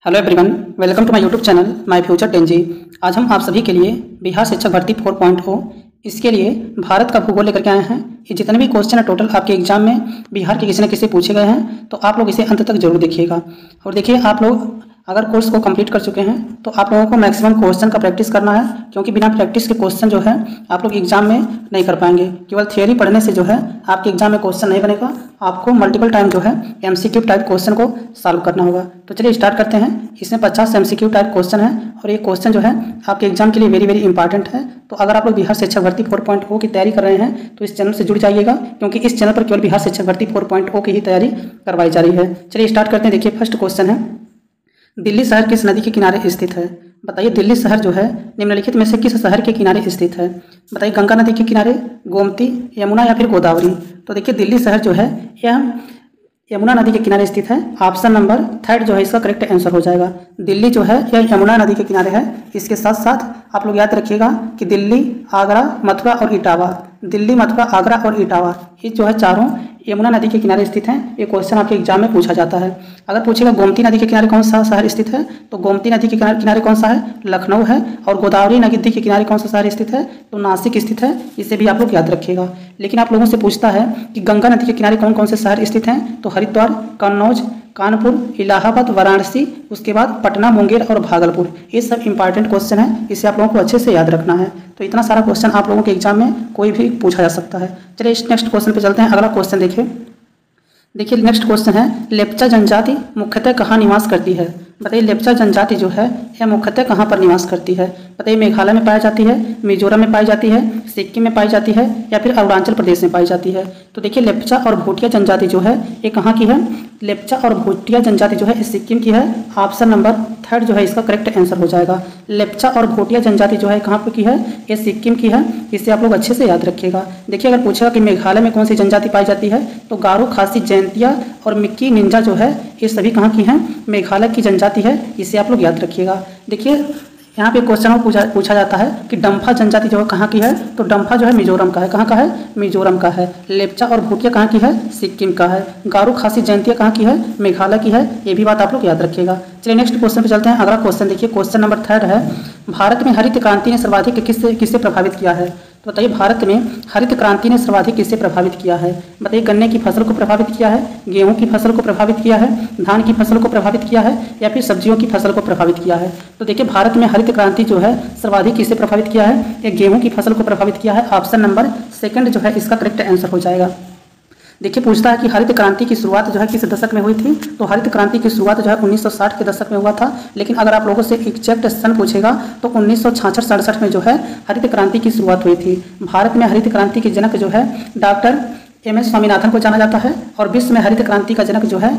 Hello everyone, welcome to my YouTube channel my future 10G। आज हम आप सभी के लिए बिहार शिक्षक भर्ती 4.0 इसके लिए भारत का भूगोल लेकर के आए हैं। ये जितने भी क्वेश्चन है टोटल आपके एग्जाम में बिहार के किसी न किसी पूछे गए हैं, तो आप लोग इसे अंत तक जरूर देखिएगा। और देखिए, आप लोग अगर कोर्स को कंप्लीट कर चुके हैं तो आप लोगों को मैक्सिमम क्वेश्चन का प्रैक्टिस करना है, क्योंकि बिना प्रैक्टिस के क्वेश्चन जो है आप लोग एग्जाम में नहीं कर पाएंगे। केवल थियरी पढ़ने से जो है आपके एग्जाम में क्वेश्चन नहीं बनेगा, आपको मल्टीपल टाइम जो है एमसीक्यू टाइप क्वेश्चन को सॉल्व करना होगा। तो चलिए स्टार्ट करते हैं। इसमें 50 एमसीक्यू टाइप क्वेश्चन है और ये क्वेश्चन जो है आपके एग्जाम के लिए वेरी वेरी इंपॉर्टेंट है। तो अगर आप लोग बिहार शिक्षक भर्ती 4.0 की तैयारी कर रहे हैं तो इस चैनल से जुड़ जाइएगा, क्योंकि इस चैनल पर केवल बिहार शिक्षक भर्ती 4.0 की ही तैयारी करवाई जा रही है। चलिए स्टार्ट करते हैं। देखिए, फर्स्ट क्वेश्चन है, दिल्ली शहर किस नदी के किनारे स्थित है? बताइए, दिल्ली शहर जो है निम्नलिखित में से किस शहर के किनारे स्थित है? बताइए, गंगा नदी के किनारे, गोमती, यमुना या फिर गोदावरी? तो देखिए, दिल्ली शहर जो है यह यमुना नदी के किनारे स्थित है। ऑप्शन नंबर 3 जो है इसका करेक्ट आंसर हो जाएगा। दिल्ली जो है यह यमुना नदी के किनारे है। इसके साथ साथ आप लोग याद रखिएगा कि दिल्ली, आगरा, मथुरा और इटावा, दिल्ली, मथुरा, आगरा और इटावा, ये जो है चारों यमुना नदी के किनारे स्थित हैं। ये क्वेश्चन आपके एग्जाम में पूछा जाता है। अगर पूछेगा गोमती नदी के किनारे कौन सा शहर स्थित है, तो गोमती नदी के किनारे कौन सा है? लखनऊ है। और गोदावरी नदी के किनारे कौन सा शहर स्थित है? तो नासिक स्थित है। इसे भी आप लोग याद रखिएगा। लेकिन आप लोगों से पूछता है कि गंगा नदी के किनारे कौन कौन से शहर स्थित हैं, तो हरिद्वार, कन्नौज, कानपुर, इलाहाबाद, वाराणसी, उसके बाद पटना, मुंगेर और भागलपुर। ये सब इंपॉर्टेंट क्वेश्चन है, इसे आप लोगों को अच्छे से याद रखना है। तो इतना सारा क्वेश्चन आप लोगों के एग्जाम में कोई भी पूछा जा सकता है। चलिए इस नेक्स्ट क्वेश्चन पे चलते हैं। अगला क्वेश्चन देखिए, नेक्स्ट क्वेश्चन है, लेप्चा जनजाति मुख्यतः कहाँ निवास करती है? बताइए, लेप्चा जनजाति जो है यह मुख्यतः कहाँ पर निवास करती है? बताइए, मेघालय में पाई जाती है, मिजोरम में पाई जाती है, सिक्किम में पाई जाती है या फिर अरुणाचल प्रदेश में पाई जाती है? तो देखिए, लेप्चा और भूटिया जनजाति जो है ये कहाँ की है? लेप्चा और भूटिया जनजाति जो है इस सिक्किम की है। ऑप्शन नंबर 3 जो है इसका करेक्ट आंसर हो जाएगा। लेप्चा और भूटिया जनजाति जो है कहाँ पर की है? ये सिक्किम की है। इसे आप लोग अच्छे से याद रखिएगा। देखिए, अगर पूछेगा कि मेघालय में कौन सी जनजाति पाई जाती है, तो गारो, खासी, जैंतिया और मिक्की निंजा जो है ये सभी कहाँ की हैं? मेघालय की जनजाति है। इसे आप लोग याद रखिएगा। देखिए, यहाँ पे क्वेश्चन पूछा जाता है कि डम्फा जनजाति जो है कहाँ की है, तो डम्फा जो है मिजोरम का है। कहाँ का है? मिजोरम का है। लेप्चा और भूटिया कहाँ की है? सिक्किम का है। गारो, खासी, जैंतिया कहाँ की है? मेघालय की है। ये भी बात आप लोग याद रखिएगा। चलिए नेक्स्ट क्वेश्चन पे चलते हैं। अगला क्वेश्चन देखिए, क्वेश्चन नंबर 3 है, भारत में हरित क्रांति ने सर्वाधिक किससे प्रभावित किया है? तो बताइए, भारत में हरित क्रांति ने सर्वाधिक किससे प्रभावित किया है? बताइए, गन्ने की फसल को प्रभावित किया है, गेहूं की फसल को प्रभावित किया है, धान की फसल को प्रभावित किया है या फिर सब्जियों की फसल को प्रभावित किया है? तो देखिए, भारत में हरित क्रांति जो है सर्वाधिक किससे प्रभावित किया है? ये गेहूं की फसल को प्रभावित किया है। ऑप्शन नंबर 2 जो है इसका करेक्ट आंसर हो जाएगा। देखिए, पूछता है कि हरित क्रांति की शुरुआत जो है किस दशक में हुई थी? तो हरित क्रांति की शुरुआत जो है 1960 के दशक में हुआ था। लेकिन अगर आप लोगों से एग्जैक्ट सन पूछेगा तो 1966-67 में जो है हरित क्रांति की शुरुआत हुई थी। भारत में हरित क्रांति के जनक जो है डॉक्टर MS स्वामीनाथन को जाना जाता है और विश्व में हरित क्रांति का जनक जो है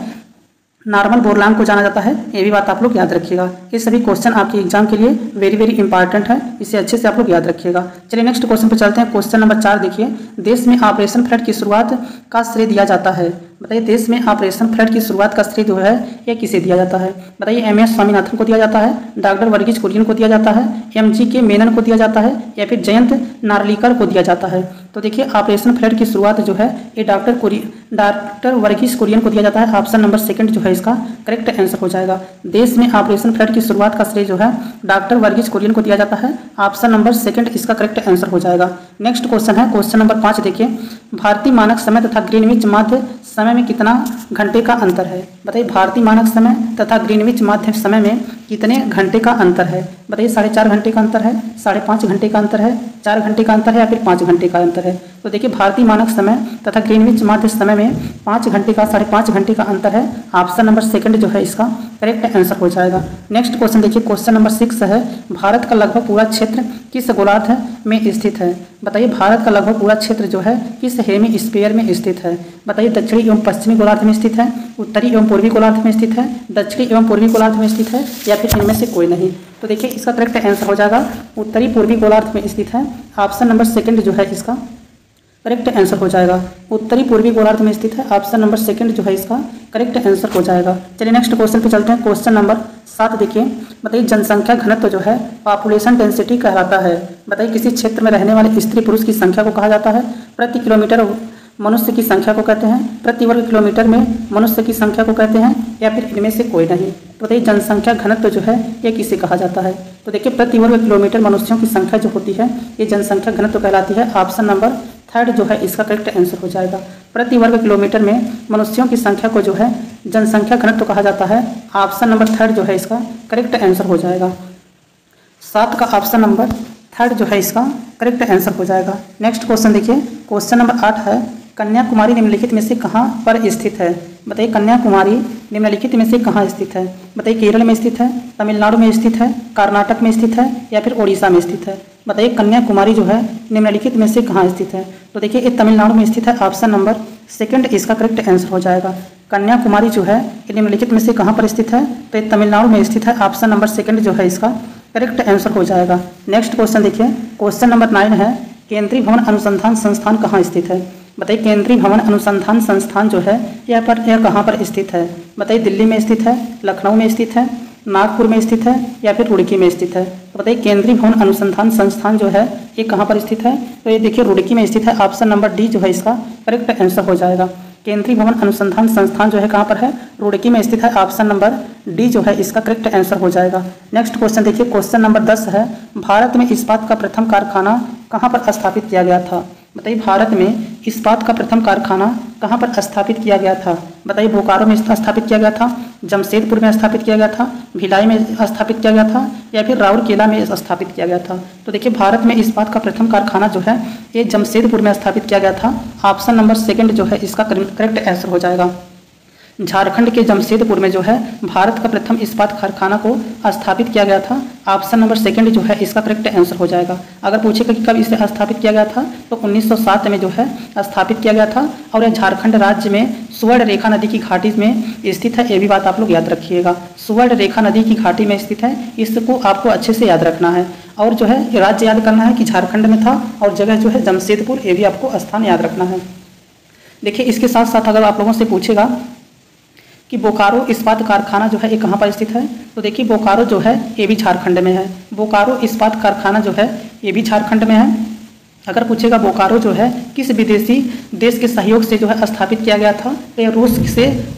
नॉर्मन बोरलॉग को जाना जाता है। ये भी बात आप लोग याद रखिएगा। ये सभी क्वेश्चन आपके एग्जाम के लिए वेरी वेरी इंपॉर्टेंट है, इसे अच्छे से आप लोग याद रखिएगा। चलिए नेक्स्ट क्वेश्चन पर चलते हैं। क्वेश्चन नंबर 4 देखिए, देश में ऑपरेशन फ्लड की शुरुआत का श्रेय दिया जाता है? बताइए, देश में ऑपरेशन फ्लड की शुरुआत का श्रेय जो है यह किसे दिया जाता है? बताइए, MS स्वामीनाथन को दिया जाता है, डॉक्टर वर्गीज कुरियन को दिया जाता है, MGK मेनन को दिया जाता है या फिर जयंत नार्लिकर को दिया जाता है? तो देखिए, ऑपरेशन फ्लड की शुरुआत जो है ये डॉक्टर वर्गीज कुरियन को दिया जाता है। ऑप्शन नंबर 2 जो है इसका करेक्ट आंसर हो जाएगा। देश में ऑपरेशन फ्लड की शुरुआत का श्रेय जो है डॉक्टर वर्गीज कुरियन को दिया जाता है। ऑप्शन नंबर 2 इसका करेक्ट आंसर हो जाएगा। नेक्स्ट क्वेश्चन है, क्वेश्चन नंबर 5 देखिए, भारतीय मानक समय तथा ग्रीनविच माध्य समय में कितना घंटे का अंतर है? बताइए, भारतीय मानक समय तथा ग्रीनविच माध्य समय में कितने घंटे का अंतर है? बताइए, 4.5 घंटे का अंतर है, 5.5 घंटे का अंतर है, 4 घंटे का अंतर है या फिर 5 घंटे का अंतर है? तो देखिए, भारतीय मानक समय तथा ग्रीनविच माध्य समय में 5 घंटे का 5.5 घंटे का अंतर है। ऑप्शन नंबर 2 जो है इसका करेक्ट आंसर हो जाएगा। नेक्स्ट क्वेश्चन देखिए, क्वेश्चन नंबर 6 है, भारत का लगभग पूरा क्षेत्र किस गोलार्ध में स्थित है? बताइए, भारत का लगभग पूरा क्षेत्र जो है किस हेमिस्फीयर में स्थित है? बताइए, दक्षिणी एवं पश्चिमी गोलार्ध में स्थित है, उत्तरी एवं पूर्वी गोलार्ध में स्थित है, दक्षिणी एवं पूर्वी गोलार्ध में स्थित है या फिर इनमें से कोई नहीं? तो देखिए, इसका करेक्ट आंसर हो जाएगा उत्तरी पूर्वी गोलार्ध में स्थित है। ऑप्शन नंबर 2 जो है इसका करेक्ट आंसर हो जाएगा। उत्तरी पूर्वी गोलार्ध में स्थित है। ऑप्शन नंबर 2 जो है इसका करेक्ट आंसर हो जाएगा। चलिए नेक्स्ट क्वेश्चन पे चलते हैं। क्वेश्चन नंबर 7 देखिए, बताइए, जनसंख्या घनत्व जो है पॉपुलेशन डेंसिटी कहलाता है? बताइए, किसी क्षेत्र में रहने वाले स्त्री पुरुष की संख्या को कहा जाता है प्रति किलोमीटर मनुष्य की संख्या को कहते हैं, प्रति वर्ग किलोमीटर में मनुष्य की संख्या को कहते हैं, या फिर इनमें से कोई नहीं। तो देखिए जनसंख्या घनत्व जो है ये किसे कहा जाता है? तो देखिए प्रति वर्ग किलोमीटर मनुष्यों की संख्या जो होती है ये जनसंख्या घनत्व कहलाती है। ऑप्शन नंबर थर्ड जो है इसका करेक्ट आंसर हो जाएगा। प्रति वर्ग किलोमीटर में मनुष्यों की संख्या को जो है जनसंख्या घनत्व कहा जाता है। ऑप्शन नंबर थर्ड जो है इसका करेक्ट आंसर हो जाएगा। 7 का ऑप्शन नंबर थर्ड जो है इसका करेक्ट आंसर हो जाएगा। नेक्स्ट क्वेश्चन देखिए, क्वेश्चन नंबर 8 है, कन्याकुमारी निम्नलिखित में से कहाँ पर स्थित है? बताइए कन्याकुमारी निम्नलिखित में से कहाँ स्थित है? बताइए केरल में स्थित है, तमिलनाडु में स्थित है, कर्नाटक में स्थित है, या फिर ओडिशा में स्थित है? बताइए कन्याकुमारी जो है निम्नलिखित में से कहाँ स्थित है? तो देखिए ये तमिलनाडु में स्थित है। ऑप्शन नंबर सेकंड इसका करेक्ट आंसर हो जाएगा। कन्याकुमारी जो है ये निम्नलिखित में से कहाँ पर स्थित है? तो ये तमिलनाडु में स्थित है। ऑप्शन नंबर सेकंड जो है इसका करेक्ट आंसर हो जाएगा। नेक्स्ट क्वेश्चन देखिए, क्वेश्चन नंबर 9 है, केंद्रीय भवन अनुसंधान संस्थान कहाँ स्थित है? बताइए केंद्रीय भवन अनुसंधान संस्थान जो है यह कहाँ पर स्थित है? बताइए दिल्ली में स्थित है, लखनऊ में स्थित है, नागपुर में स्थित है, या फिर रुड़की में स्थित है? तो बताइए केंद्रीय भवन अनुसंधान संस्थान जो है ये कहाँ पर स्थित है? तो ये देखिए रुड़की में स्थित है। ऑप्शन नंबर डी जो है इसका करेक्ट आंसर हो जाएगा। केंद्रीय भवन अनुसंधान संस्थान जो है कहाँ पर है? रुड़की में स्थित है। ऑप्शन नंबर डी जो है इसका करेक्ट आंसर हो जाएगा। नेक्स्ट क्वेश्चन देखिए, क्वेश्चन नंबर 10 है, भारत में इस्पात का प्रथम कारखाना कहाँ पर स्थापित किया गया था? बताइए भारत में इस्पात का प्रथम कारखाना कहाँ पर स्थापित किया गया था? बताइए बोकारो में स्थापित किया गया था, जमशेदपुर में स्थापित किया गया था, भिलाई में स्थापित किया गया था, या फिर राउरकेला में स्थापित किया गया था? तो देखिए भारत में इस्पात का प्रथम कारखाना जो है ये जमशेदपुर में स्थापित किया गया था। ऑप्शन नंबर सेकंड जो है इसका करेक्ट आंसर हो जाएगा। झारखंड के जमशेदपुर में जो है भारत का प्रथम इस्पात कारखाना को स्थापित किया गया था। ऑप्शन नंबर सेकंड जो है इसका करेक्ट आंसर हो जाएगा। अगर पूछेगा कि कब इसे स्थापित किया गया था तो 1907 में जो है स्थापित किया गया था, और यह झारखंड राज्य में सुवर्ण रेखा नदी की घाटी में स्थित है। ये भी बात आप लोग याद रखिएगा, सुवर्ण रेखा नदी की घाटी में स्थित है, इसको आपको अच्छे से याद रखना है। और जो है राज्य याद करना है कि झारखंड में था, और जगह जो है जमशेदपुर, ये भी आपको स्थान याद रखना है। देखिए इसके साथ साथ अगर आप लोगों से पूछेगा कि बोकारो इस्पात कारखाना जो है ये कहाँ पर स्थित है, तो देखिए बोकारो जो है ये भी झारखंड में है। बोकारो इस्पात कारखाना जो है ये भी झारखंड में है। अगर पूछेगा बोकारो जो है किस विदेशी देश के सहयोग से जो है स्थापित किया गया था, तो ये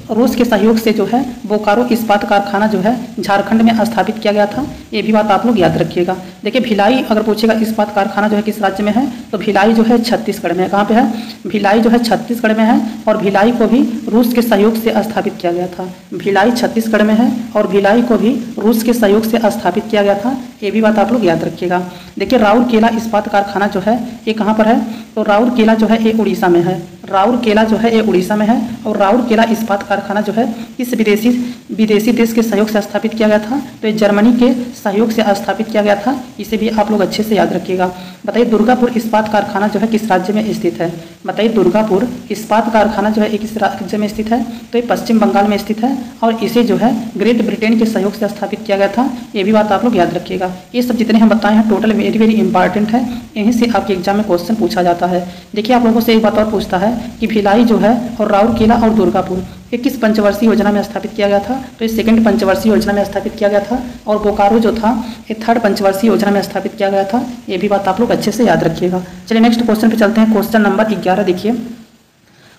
रूस के सहयोग से जो है बोकारो इस्पात कारखाना जो है झारखंड में स्थापित किया गया था। ये भी बात आप लोग याद रखिएगा। देखिए भिलाई अगर पूछेगा इस्पात कारखाना जो है किस राज्य में है, तो भिलाई जो है छत्तीसगढ़ में है। कहाँ पे है? भिलाई जो है छत्तीसगढ़ में है, और भिलाई को भी रूस के सहयोग से स्थापित किया गया था। भिलाई छत्तीसगढ़ में है और भिलाई को भी रूस के सहयोग से स्थापित किया गया था। ये भी बात आप लोग याद रखिएगा। देखिए राउरकेला इस्पात कारखाना जो है ये कहाँ पर है, तो राउरकेला जो है ये उड़ीसा में है। राउरकेला जो है ये उड़ीसा में है, और राउरकेला इस्पात कारखाना जो है इस विदेशी देश के सहयोग से स्थापित किया गया था, तो ये जर्मनी के सहयोग से स्थापित किया गया था। इसे भी आप लोग अच्छे से याद रखिएगा। बताइए दुर्गापुर इस्पात कारखाना जो है किस राज्य में स्थित है? बताइए दुर्गापुर इस्पात कारखाना जो है एक किस राज्य में स्थित है, तो ये पश्चिम बंगाल में स्थित है, और इसे जो है ग्रेट ब्रिटेन के सहयोग से स्थापित किया गया था। ये भी बात आप लोग याद रखिएगा। ये सब जितने हम बताए हैं टोटल वेरी इंपॉर्टेंट है, यहीं से आपके एग्जाम में क्वेश्चन पूछा जाता है। देखिए आप लोगों से एक बात और पूछता है कि भिलाई जो है और राउरकेला और दुर्गापुर ये किस पंचवर्षीय योजना में स्थापित किया गया था, तो ये सेकंड पंचवर्षीय योजना में स्थापित किया गया था, और बोकारो जो था ये थर्ड पंचवर्षीय योजना में स्थापित किया गया था। ये भी बात आप लोग अच्छे से याद रखिएगा। चलिए नेक्स्ट क्वेश्चन पे चलते हैं। क्वेश्चन नंबर 11 देखिए,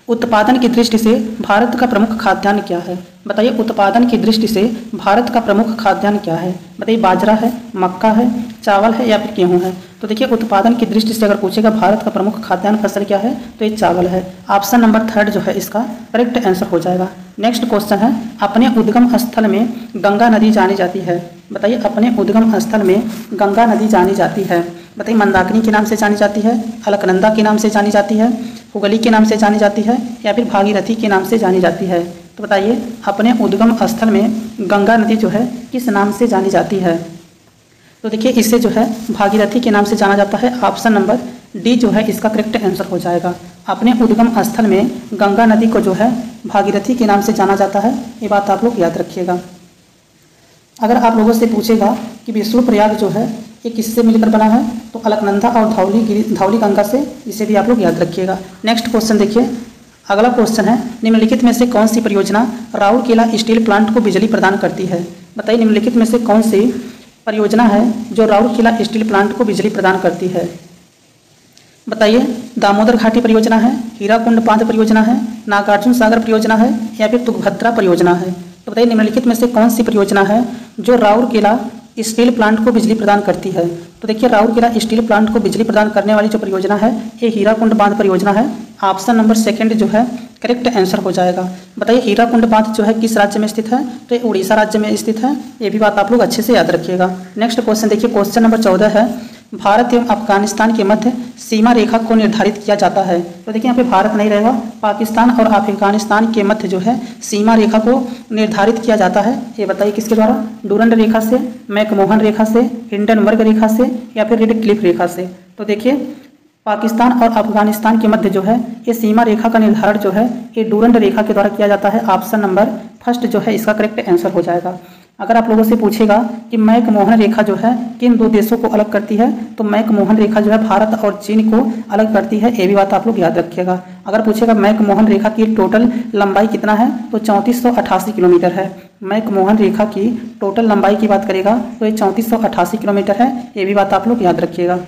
उत्पादन की दृष्टि से भारत का प्रमुख खाद्यान्न क्या है? बताइए उत्पादन की दृष्टि से भारत का प्रमुख खाद्यान्न क्या है? बताइए बाजरा है, मक्का है, चावल है, या फिर गेहूं है? तो देखिए उत्पादन की दृष्टि से अगर पूछेगा भारत का प्रमुख खाद्यान्न फसल क्या है, तो ये चावल है। ऑप्शन नंबर थर्ड जो है इसका करेक्ट आंसर हो जाएगा। नेक्स्ट क्वेश्चन है, अपने उद्गम स्थल में गंगा नदी जानी जाती है। बताइए अपने उद्गम स्थल में गंगा नदी जानी जाती है। बताइए मंदाकिनी के नाम से जानी जाती है, अलकनंदा के नाम से जानी जाती है, हुगली के नाम से जानी जाती है, या फिर भागीरथी के नाम से जानी जाती है? तो बताइए अपने उद्गम स्थल में गंगा नदी जो है किस नाम से जानी जाती है? तो देखिए इसे जो है भागीरथी के नाम से जाना जाता है। ऑप्शन नंबर डी जो है इसका करेक्ट आंसर हो जाएगा। अपने उद्गम स्थल में गंगा नदी को जो है भागीरथी के नाम से जाना जाता है। ये बात आप लोग याद रखिएगा। अगर आप लोगों से पूछेगा कि विष्णुप्रयाग जो है ये किससे मिलकर बना है, तो अलकनंदा और धौली गंगा से, इसे भी आप लोग याद रखिएगा। नेक्स्ट क्वेश्चन देखिए, अगला क्वेश्चन है, निम्नलिखित में से कौन सी परियोजना राउरकेला स्टील प्लांट को बिजली प्रदान करती है? बताइए निम्नलिखित में से कौन सी परियोजना है जो राउरकेला स्टील प्लांट को बिजली प्रदान करती है? बताइए, दामोदर घाटी परियोजना है, हीराकुंड बांध परियोजना है, नागार्जुन सागर परियोजना है या फिर तुंगभद्रा परियोजना है। तो बताइए निम्नलिखित में से कौन सी परियोजना है जो राउरकेला स्टील प्लांट को बिजली प्रदान करती है। तो देखिए राउरकेला स्टील प्लांट को बिजली प्रदान करने वाली जो परियोजना है ये हीराकुंड बांध परियोजना है। ऑप्शन नंबर सेकंड जो है करेक्ट आंसर हो जाएगा। बताइए हीराकुंड बांध जो है किस राज्य में स्थित है, तो ये उड़ीसा राज्य में स्थित है। ये भी बात आप लोग अच्छे से याद रखिएगा। नेक्स्ट क्वेश्चन देखिए, क्वेश्चन नंबर 14 है, भारत एवं अफगानिस्तान के मध्य सीमा रेखा को निर्धारित किया जाता है। तो देखिए यहाँ पे भारत नहीं रहेगा, पाकिस्तान और अफगानिस्तान के मध्य जो है सीमा रेखा को निर्धारित किया जाता है। ये बताइए किसके द्वारा, डूरंड रेखा से, मैकमोहन रेखा से, हिंडनबर्ग रेखा से या फिर रेड क्लिफ रेखा से। तो देखिए पाकिस्तान और अफगानिस्तान के मध्य जो है ये सीमा रेखा का निर्धारण जो है ये डूरंड रेखा के द्वारा किया जाता है। ऑप्शन नंबर फर्स्ट जो है इसका करेक्ट आंसर हो जाएगा। अगर आप लोगों से पूछेगा कि मैकमोहन रेखा जो है किन दो देशों को अलग करती है, तो मैकमोहन रेखा जो है भारत और चीन को अलग करती है। ये भी बात आप लोग याद रखिएगा। अगर पूछेगा मैकमोहन रेखा की टोटल लंबाई कितना है, तो 3488 किलोमीटर है। मैकमोहन रेखा की टोटल लंबाई की बात करेगा तो ये 3488 किलोमीटर है। ये भी बात आप लोग याद रखिएगा।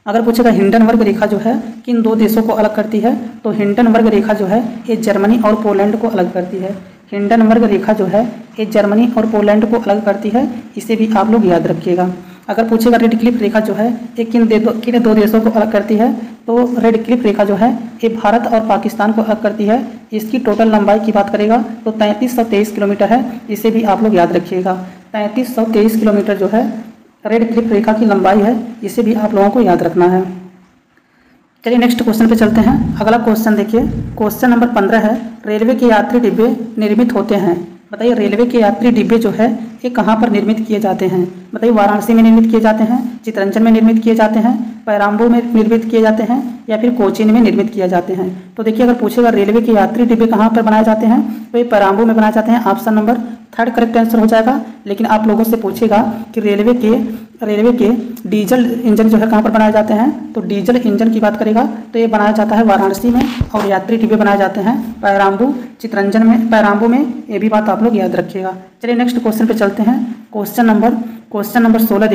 अगर पूछेगा हिंडनबर्ग रेखा जो है किन दो देशों को अलग करती है, तो हिंडनबर्ग रेखा जो है ये जर्मनी और पोलैंड को अलग करती है। हिंडनबर्ग रेखा जो है ये जर्मनी और पोलैंड को अलग करती है। इसे भी आप लोग याद रखिएगा। अगर पूछेगा रेड क्लिफ रेखा जो है ये किन दो देशों को अलग करती है, तो रेड क्लिफ रेखा जो है ये भारत और पाकिस्तान को अलग करती है। इसकी टोटल लंबाई की बात करेगा तो 3323 किलोमीटर है। इसे भी आप लोग याद रखिएगा। 3323 किलोमीटर जो है रेड क्लिफ रेखा की लंबाई है। इसे भी आप लोगों को याद रखना है। चलिए नेक्स्ट क्वेश्चन पे चलते हैं। अगला क्वेश्चन देखिए, क्वेश्चन नंबर 15 है, रेलवे के यात्री डिब्बे निर्मित होते हैं। बताइए रेलवे के यात्री डिब्बे जो है ये कहाँ पर निर्मित किए जाते हैं। बताइए वाराणसी में निर्मित किए जाते हैं, चितरंजन में निर्मित किए जाते हैं, पेराम्बू में निर्मित किए जाते हैं या फिर कोचीन में निर्मित किए जाते हैं। तो देखिए अगर पूछेगा रेलवे के यात्री डिब्बे कहाँ पर बनाए जाते हैं, तो ये पेराम्बू में बनाए जाते हैं। Option number third correct answer हो जाएगा। लेकिन आप लोगों से पूछेगा कि रेलवे के डीजल इंजन जो है कहाँ पर बनाए जाते हैं, तो डीजल इंजन की बात करेगा तो ये बनाया जाता है वाराणसी में, और यात्री डिब्बे बनाए जाते हैं पेराम्बू चितरंजन में, पेराम्बू में। ये भी बात आप लोग याद रखिएगा। चलिए नेक्स्ट क्वेश्चन पे चलते हैं। क्वेश्चन नंबर 16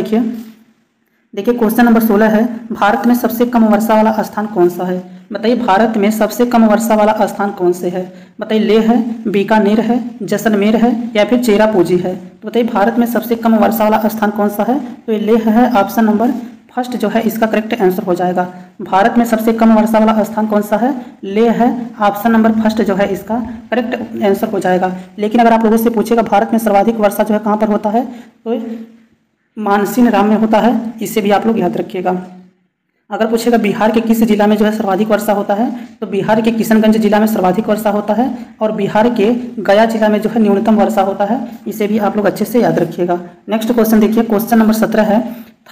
देखिए क्वेश्चन नंबर 16 है, भारत में सबसे कम वर्षा वाला स्थान कौन सा है। बताइए भारत में सबसे कम वर्षा वाला स्थान कौन से है। बताइए लेह है, बीकानेर है, जैसलमेर है या फिर चेरापूंजी है। तो बताइए भारत में सबसे कम वर्षा वाला स्थान कौन सा है, तो ये लेह है। ऑप्शन नंबर फर्स्ट जो है इसका करेक्ट आंसर हो जाएगा। भारत में सबसे कम वर्षा वाला स्थान कौन सा है, लेह है। ऑप्शन नंबर फर्स्ट जो है इसका करेक्ट आंसर हो जाएगा। लेकिन अगर आप लोगों से पूछेगा भारत में सर्वाधिक वर्षा जो है कहाँ पर होता है, तो मानसीन राम में होता है। इसे भी आप लोग याद रखिएगा। अगर पूछेगा बिहार के किस जिला में जो है सर्वाधिक वर्षा होता है, तो बिहार के किशनगंज जिला में सर्वाधिक वर्षा होता है और बिहार के गया जिला में जो है न्यूनतम वर्षा होता है। इसे भी आप लोग अच्छे से याद रखिएगा। नेक्स्ट क्वेश्चन देखिए, क्वेश्चन नंबर 17 है,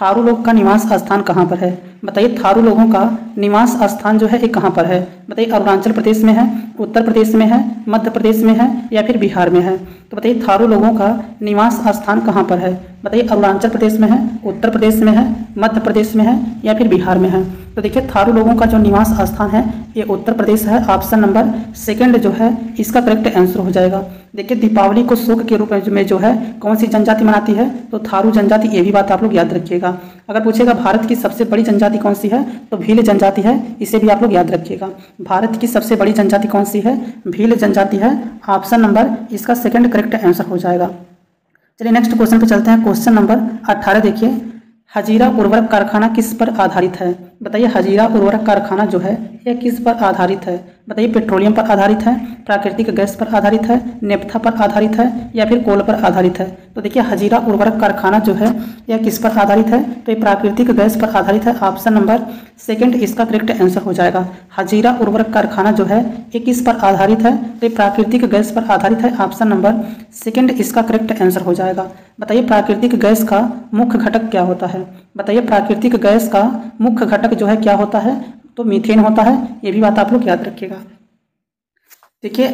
थारू लोग का निवास स्थान कहाँ पर है। बताइए थारू लोगों का निवास स्थान जो है ये कहाँ पर है। बताइए अरुणाचल प्रदेश में है, उत्तर प्रदेश में है, मध्य प्रदेश में है या फिर बिहार में है। तो बताइए थारू लोगों का निवास स्थान कहाँ पर है। बताइए अरुणाचल प्रदेश में है, उत्तर प्रदेश में है, मध्य प्रदेश में है या फिर बिहार में है। तो देखिए थारू लोगों का जो निवास स्थान है ये उत्तर प्रदेश है। ऑप्शन नंबर सेकंड जो है इसका करेक्ट आंसर हो जाएगा। देखिए दीपावली को शोक के रूप में जो है कौन सी जनजाति मनाती है, तो थारू जनजाति। ये भी बात आप लोग याद रखिएगा। अगर पूछेगा भारत की सबसे बड़ी जनजाति कौन सी है, तो भील जनजाति है। इसे भी आप लोग याद रखिएगा। भारत की सबसे बड़ी जनजाति कौन सी है, भील जनजाति है। ऑप्शन नंबर इसका सेकंड करेक्ट आंसर हो जाएगा। चलिए नेक्स्ट क्वेश्चन पे चलते हैं। क्वेश्चन नंबर 18 देखिए, हजीरा उर्वरक कारखाना किस पर आधारित है। बताइए हजीरा उर्वरक कारखाना जो है यह किस पर आधारित है। बताइए पेट्रोलियम पर आधारित है, प्राकृतिक गैस पर आधारित है, नेफ्था पर आधारित है या फिर कोल पर आधारित है। तो देखिए हजीरा उर्वरक कारखाना जो है यह किस पर आधारित है, तो ये प्राकृतिक गैस पर आधारित है। ऑप्शन नंबर सेकंड इसका करेक्ट आंसर हो जाएगा। हजीरा उर्वरक कारखाना जो है ये किस पर आधारित है, तो ये प्राकृतिक गैस पर आधारित है। ऑप्शन नंबर सेकंड इसका करेक्ट आंसर हो जाएगा। बताइए प्राकृतिक गैस का मुख्य घटक क्या होता है। बताइए प्राकृतिक गैस का मुख्य घटक जो है क्या होता है, तो मीथेन होता है। ये भी बात आप लोग याद रखिएगा। देखिए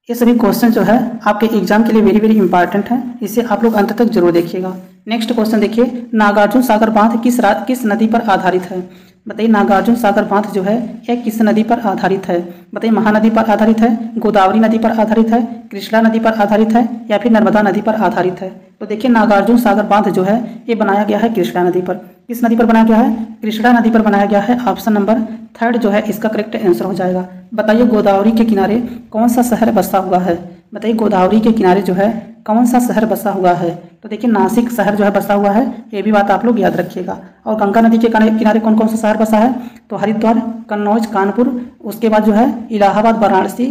ये सभी क्वेश्चन जो है आपके एग्जाम के लिए वेरी वेरी इंपॉर्टेंट है। इसे आप लोग अंत तक जरूर देखिएगा। नेक्स्ट क्वेश्चन देखिए, नागार्जुन सागर बांध किस नदी पर आधारित है। बताइए नागार्जुन सागर बांध जो है यह किस नदी पर आधारित है। बताइए महानदी पर आधारित है, गोदावरी नदी पर आधारित है, कृष्णा नदी पर आधारित है या फिर नर्मदा नदी पर आधारित है। तो देखिए नागार्जुन सागर बांध जो है ये बनाया गया है कृष्णा नदी पर। किस नदी पर बनाया गया है? कृष्णा नदी पर बनाया गया है। ऑप्शन नंबर थर्ड जो है इसका करेक्ट आंसर हो जाएगा। बताइए गोदावरी के किनारे कौन सा शहर बसा हुआ है? बताइए गोदावरी के किनारे जो है कौन सा शहर बसा हुआ है? तो देखिए नासिक शहर जो है बसा हुआ है, ये भी बात आप लोग याद रखिएगा। और गंगा नदी के किनारे कौन कौन सा शहर बसा है? तो हरिद्वार, कन्नौज, कानपुर, उसके बाद जो है इलाहाबाद, वाराणसी,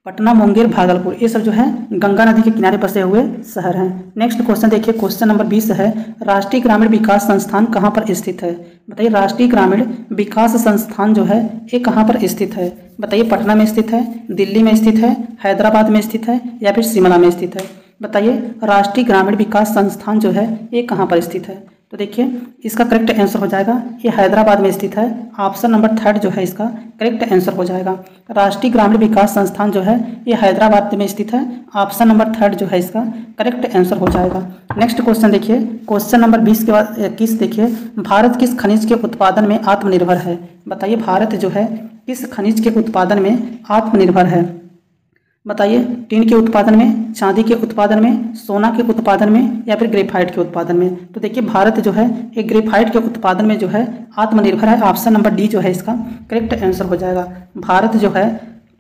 पटना, मुंगेर, भागलपुर, ये सब जो है गंगा नदी के किनारे बसे हुए शहर हैं। नेक्स्ट क्वेश्चन देखिए, क्वेश्चन नंबर 20 है, राष्ट्रीय ग्रामीण विकास संस्थान कहाँ पर स्थित है? बताइए राष्ट्रीय ग्रामीण विकास संस्थान जो है ये कहाँ पर स्थित है? बताइए पटना में स्थित है, दिल्ली में स्थित है, हैदराबाद में स्थित है या फिर शिमला में स्थित है? बताइए राष्ट्रीय ग्रामीण विकास संस्थान जो है ये कहाँ पर स्थित है? तो देखिए इसका करेक्ट आंसर हो जाएगा ये हैदराबाद में स्थित है। ऑप्शन नंबर थर्ड जो है इसका करेक्ट आंसर हो जाएगा। राष्ट्रीय ग्रामीण विकास संस्थान जो है ये हैदराबाद में स्थित है। ऑप्शन नंबर थर्ड जो है इसका करेक्ट आंसर हो जाएगा। नेक्स्ट क्वेश्चन देखिए, क्वेश्चन नंबर 20 के बाद 21 देखिए, भारत किस खनिज के उत्पादन में आत्मनिर्भर है? बताइए भारत जो है किस खनिज के उत्पादन में आत्मनिर्भर है? बताइए टीन के उत्पादन में, चांदी के उत्पादन में, सोना के उत्पादन में या फिर ग्रेफाइट के उत्पादन में? तो देखिए भारत जो है एक ग्रेफाइट के उत्पादन में जो है आत्मनिर्भर है। ऑप्शन नंबर डी जो है इसका करेक्ट आंसर हो जाएगा। भारत जो है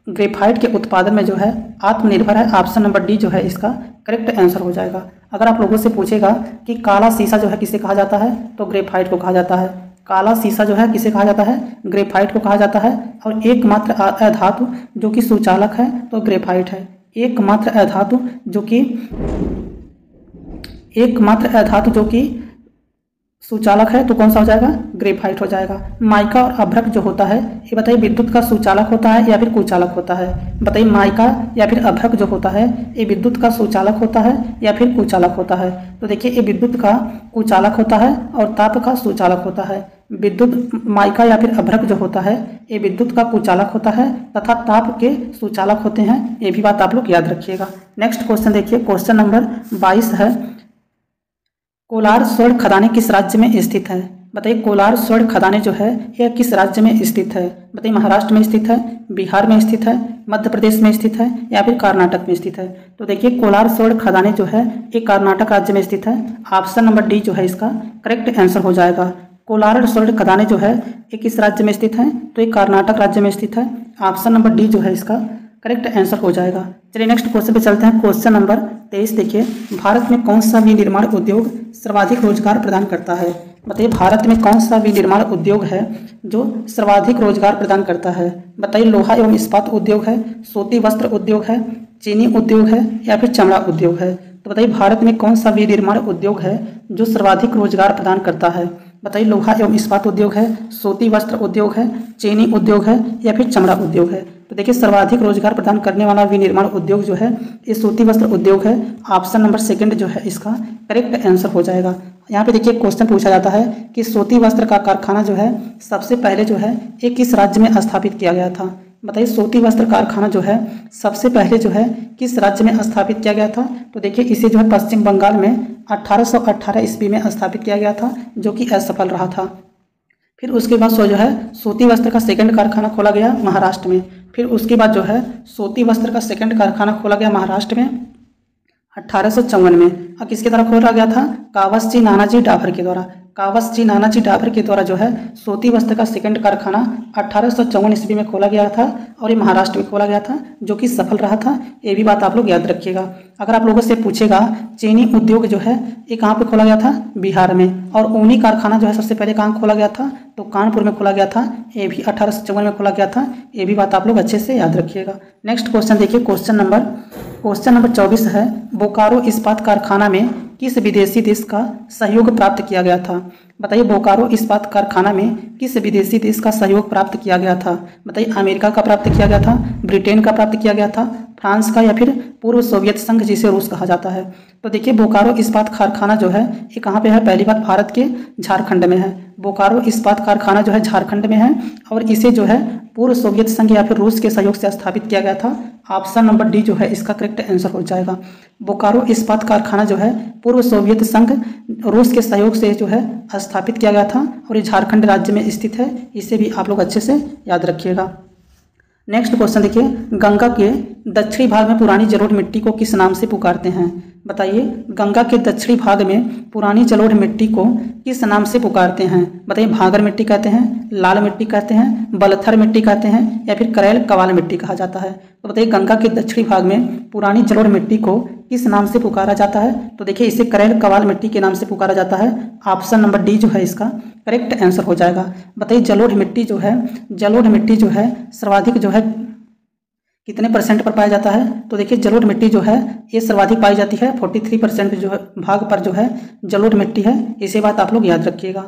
ग्रेफाइट के उत्पादन में जो है आत्मनिर्भर है। ऑप्शन नंबर डी जो है इसका करेक्ट आंसर हो जाएगा। अगर आप लोगों से पूछेगा कि काला शीशा जो है किसे कहा जाता है, तो ग्रेफाइट को कहा जाता है। काला शीशा जो है किसे कहा जाता है? ग्रेफाइट को कहा जाता है। और एकमात्र अधातु जो कि सुचालक है तो ग्रेफाइट है। एकमात्र अधातु जो कि सुचालक है तो कौन सा हो जाएगा? ग्रेफाइट हो जाएगा। माइका और अभ्रक जो होता है ये बताइए विद्युत का सुचालक होता है या फिर कुचालक होता है? बताइए माइका या फिर अभ्रक जो होता है ये विद्युत का सुचालक होता है या फिर कुचालक होता है? तो देखिए ये विद्युत का कुचालक होता है और ताप का सुचालक होता है। विद्युत माइका या फिर अभ्रक जो होता है ये विद्युत का कुचालक होता है तथा ताप के सुचालक होते हैं। ये भी बात आप लोग याद रखिएगा। नेक्स्ट क्वेश्चन देखिए, क्वेश्चन नंबर 22 है, कोलार स्वर्ण खदानें किस राज्य में स्थित है? बताइए कोलार स्वर्ण खदानें जो है यह किस राज्य में स्थित है? बताइए महाराष्ट्र में स्थित है, बिहार में स्थित है, मध्य प्रदेश में स्थित है या फिर कर्नाटक में स्थित है? तो देखिए कोलार स्वर्ण खदानें जो है ये कर्नाटक राज्य में स्थित है। ऑप्शन नंबर डी जो है इसका करेक्ट आंसर हो जाएगा। कोलार स्वर्ण खदानें जो है ये किस राज्य में स्थित है? तो ये कर्नाटक राज्य में स्थित है। ऑप्शन नंबर डी जो है इसका करेक्ट आंसर हो जाएगा। चलिए नेक्स्ट क्वेश्चन पे चलते हैं। क्वेश्चन नंबर 23 देखिए, भारत में कौन सा विनिर्माण उद्योग सर्वाधिक रोजगार प्रदान करता है? बताइए भारत में कौन सा विनिर्माण उद्योग है जो सर्वाधिक रोजगार प्रदान करता है? बताइए लोहा एवं इस्पात उद्योग है, सूती वस्त्र उद्योग है, चीनी उद्योग है या फिर चमड़ा उद्योग है? तो बताइए भारत में कौन सा विनिर्माण उद्योग है जो सर्वाधिक रोजगार प्रदान करता है? बताइए लोहा एवं इस्पात उद्योग है, सूती वस्त्र उद्योग है, चीनी उद्योग है या फिर चमड़ा उद्योग है? तो देखिए सर्वाधिक रोजगार प्रदान करने वाला विनिर्माण उद्योग जो है ये सूती वस्त्र उद्योग है। ऑप्शन नंबर सेकंड जो है इसका करेक्ट आंसर हो जाएगा। यहाँ पे देखिए क्वेश्चन पूछा जाता है कि सूती वस्त्र का कारखाना जो है सबसे पहले जो है ये किस राज्य में स्थापित किया गया था? बताइए सूती वस्त्र कारखाना जो है सबसे पहले जो है किस राज्य में स्थापित किया गया था? तो देखिए इसे जो है पश्चिम बंगाल में 1818 ईस्वी में स्थापित किया गया था जो कि असफल रहा था। फिर उसके बाद जो है सूती वस्त्र का सेकंड कारखाना खोला गया महाराष्ट्र में। फिर उसके बाद जो है सूती वस्त्र का सेकंड कारखाना खोला गया महाराष्ट्र में 1854 में। और किसके द्वारा खोला गया था? कावसजी नानाजी डाभर के द्वारा। कावसजी नानाजी डाभर के द्वारा जो है सूती वस्त्र का सेकंड कारखाना 1854 ईस्वी में खोला गया था और ये महाराष्ट्र में खोला गया था जो कि सफल रहा था। ये भी बात आप लोग याद रखिएगा। अगर आप लोगों से पूछेगा चीनी उद्योग जो है ये कहाँ पे खोला गया था? बिहार में। और ऊनी कारखाना जो है सबसे पहले कहाँ खोला गया था? तो कानपुर में खोला गया था। ये भी 1854 में खोला गया था। ये भी बात आप लोग अच्छे से याद रखिएगा। नेक्स्ट क्वेश्चन देखिए, क्वेश्चन नंबर 24 है, बोकारो इस्पात कारखाना में किस विदेशी देश का सहयोग प्राप्त किया गया था? बताइए बोकारो इस्पात कारखाना में किस विदेशी देश का सहयोग प्राप्त किया गया था? बताइए अमेरिका का प्राप्त किया गया था, ब्रिटेन का प्राप्त किया गया था, फ्रांस का या फिर पूर्व सोवियत संघ जिसे रूस कहा जाता है? तो देखिए बोकारो इस्पात कारखाना जो है ये कहाँ पे है? पहली बात भारत के झारखंड में है। बोकारो इस्पात कारखाना जो है झारखंड में है और इसे जो है पूर्व सोवियत संघ या फिर रूस के सहयोग से स्थापित किया गया था। ऑप्शन नंबर डी जो है इसका करेक्ट आंसर हो जाएगा। बोकारो इस्पात कारखाना जो है पूर्व सोवियत संघ रूस के सहयोग से जो है स्थापित किया गया था और ये झारखंड राज्य में स्थित है। इसे भी आप लोग अच्छे से याद रखिएगा। नेक्स्ट क्वेश्चन देखिए, गंगा के दक्षिणी भाग में पुरानी जलोढ़ मिट्टी को किस नाम से पुकारते हैं? बताइए गंगा के दक्षिणी भाग में पुरानी जलोढ़ मिट्टी को किस नाम से पुकारते हैं? बताइए भागर मिट्टी कहते हैं, लाल मिट्टी कहते हैं, बलथर मिट्टी कहते हैं या फिर करेल कवाल मिट्टी कहा जाता है। तो बताइए गंगा के दक्षिणी भाग में पुरानी जलोढ़ मिट्टी को किस नाम से पुकारा जाता है? तो देखिए इसे करेल कवाल मिट्टी के नाम से पुकारा जाता है। ऑप्शन नंबर डी जो है इसका करेक्ट आंसर हो जाएगा। बताइए जलोढ़ मिट्टी जो है सर्वाधिक जो है कितने परसेंट पर पाया जाता है? तो देखिए जलोढ़ मिट्टी जो है ये सर्वाधिक पाई जाती है, 43% जो है भाग पर जो है जलोढ़ मिट्टी है। इसे बात आप लोग याद रखिएगा।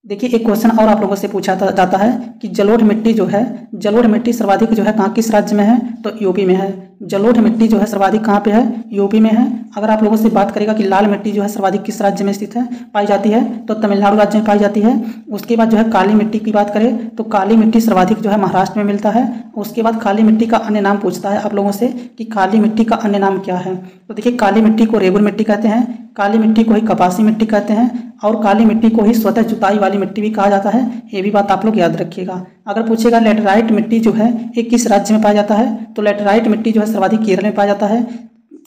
देखिए एक क्वेश्चन और आप लोगों से पूछा जाता है कि जलोढ़ मिट्टी सर्वाधिक जो है कहाँ किस राज्य में है? तो यूपी में है। जलोढ़ मिट्टी जो है सर्वाधिक कहाँ पे है? यूपी में है। अगर आप लोगों से बात करेगा कि लाल मिट्टी जो है सर्वाधिक किस राज्य में स्थित है पाई जाती है? तो तमिलनाडु राज्य में पाई जाती है। उसके बाद जो है काली मिट्टी की बात करें तो काली मिट्टी सर्वाधिक जो है महाराष्ट्र में मिलता है। उसके बाद काली मिट्टी का अन्य नाम पूछता है आप लोगों से कि काली मिट्टी का अन्य नाम क्या है? तो देखिए काली मिट्टी को रेगुर मिट्टी कहते हैं, काली मिट्टी को ही कपासी मिट्टी कहते हैं और काली मिट्टी को ही स्वतः जुताई वाली मिट्टी भी कहा जाता है। ये भी बात आप लोग याद रखिएगा। अगर पूछेगा लेटराइट मिट्टी जो है ये किस राज्य में पाया जाता है? तो लेटराइट मिट्टी जो है सर्वाधिक केरल में पाया जाता है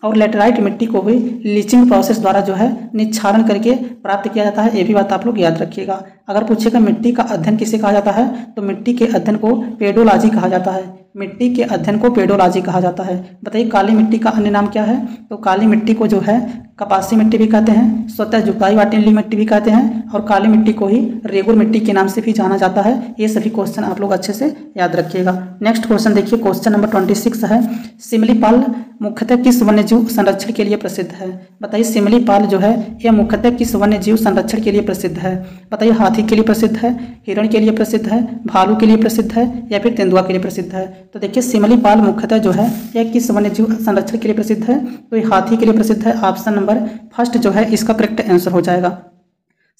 और लेटराइट मिट्टी को भी लीचिंग प्रोसेस द्वारा जो है निक्षारण करके प्राप्त किया जाता है। ये भी बात आप लोग याद रखिएगा। अगर पूछेगा मिट्टी का अध्ययन किसे कहा जाता है? तो मिट्टी के अध्ययन को पेडोलॉजी कहा जाता है। मिट्टी के अध्ययन को पेडोलॉजी कहा जाता है। बताइए काली मिट्टी का अन्य नाम क्या है? तो काली मिट्टी को जो है कपासी मिट्टी भी कहते हैं, स्वतः जुताई वाली मिट्टी भी कहते हैं और काली मिट्टी को ही रेगुर मिट्टी के नाम से भी जाना जाता है। ये सभी क्वेश्चन आप लोग अच्छे से याद रखिएगा। नेक्स्ट क्वेश्चन देखिए, क्वेश्चन नंबर 26 है, सिमलीपाल मुख्यतः किस वन्यजीव संरक्षण के लिए प्रसिद्ध है? बताइए सिमलीपाल जो है यह मुख्यतः किस वन्यजीव संरक्षण के लिए प्रसिद्ध है? बताइए हाथी के लिए प्रसिद्ध है, हिरण के लिए प्रसिद्ध है, भालू के लिए प्रसिद्ध है या फिर तेंदुआ के लिए प्रसिद्ध है? तो देखिए सिमलीपाल मुख्यतः जो है यह किस वन्यजीव संरक्षण के लिए प्रसिद्ध है? तो यह हाथी के लिए प्रसिद्ध है। ऑप्शन नंबर फर्स्ट जो है इसका करेक्ट आंसर हो जाएगा।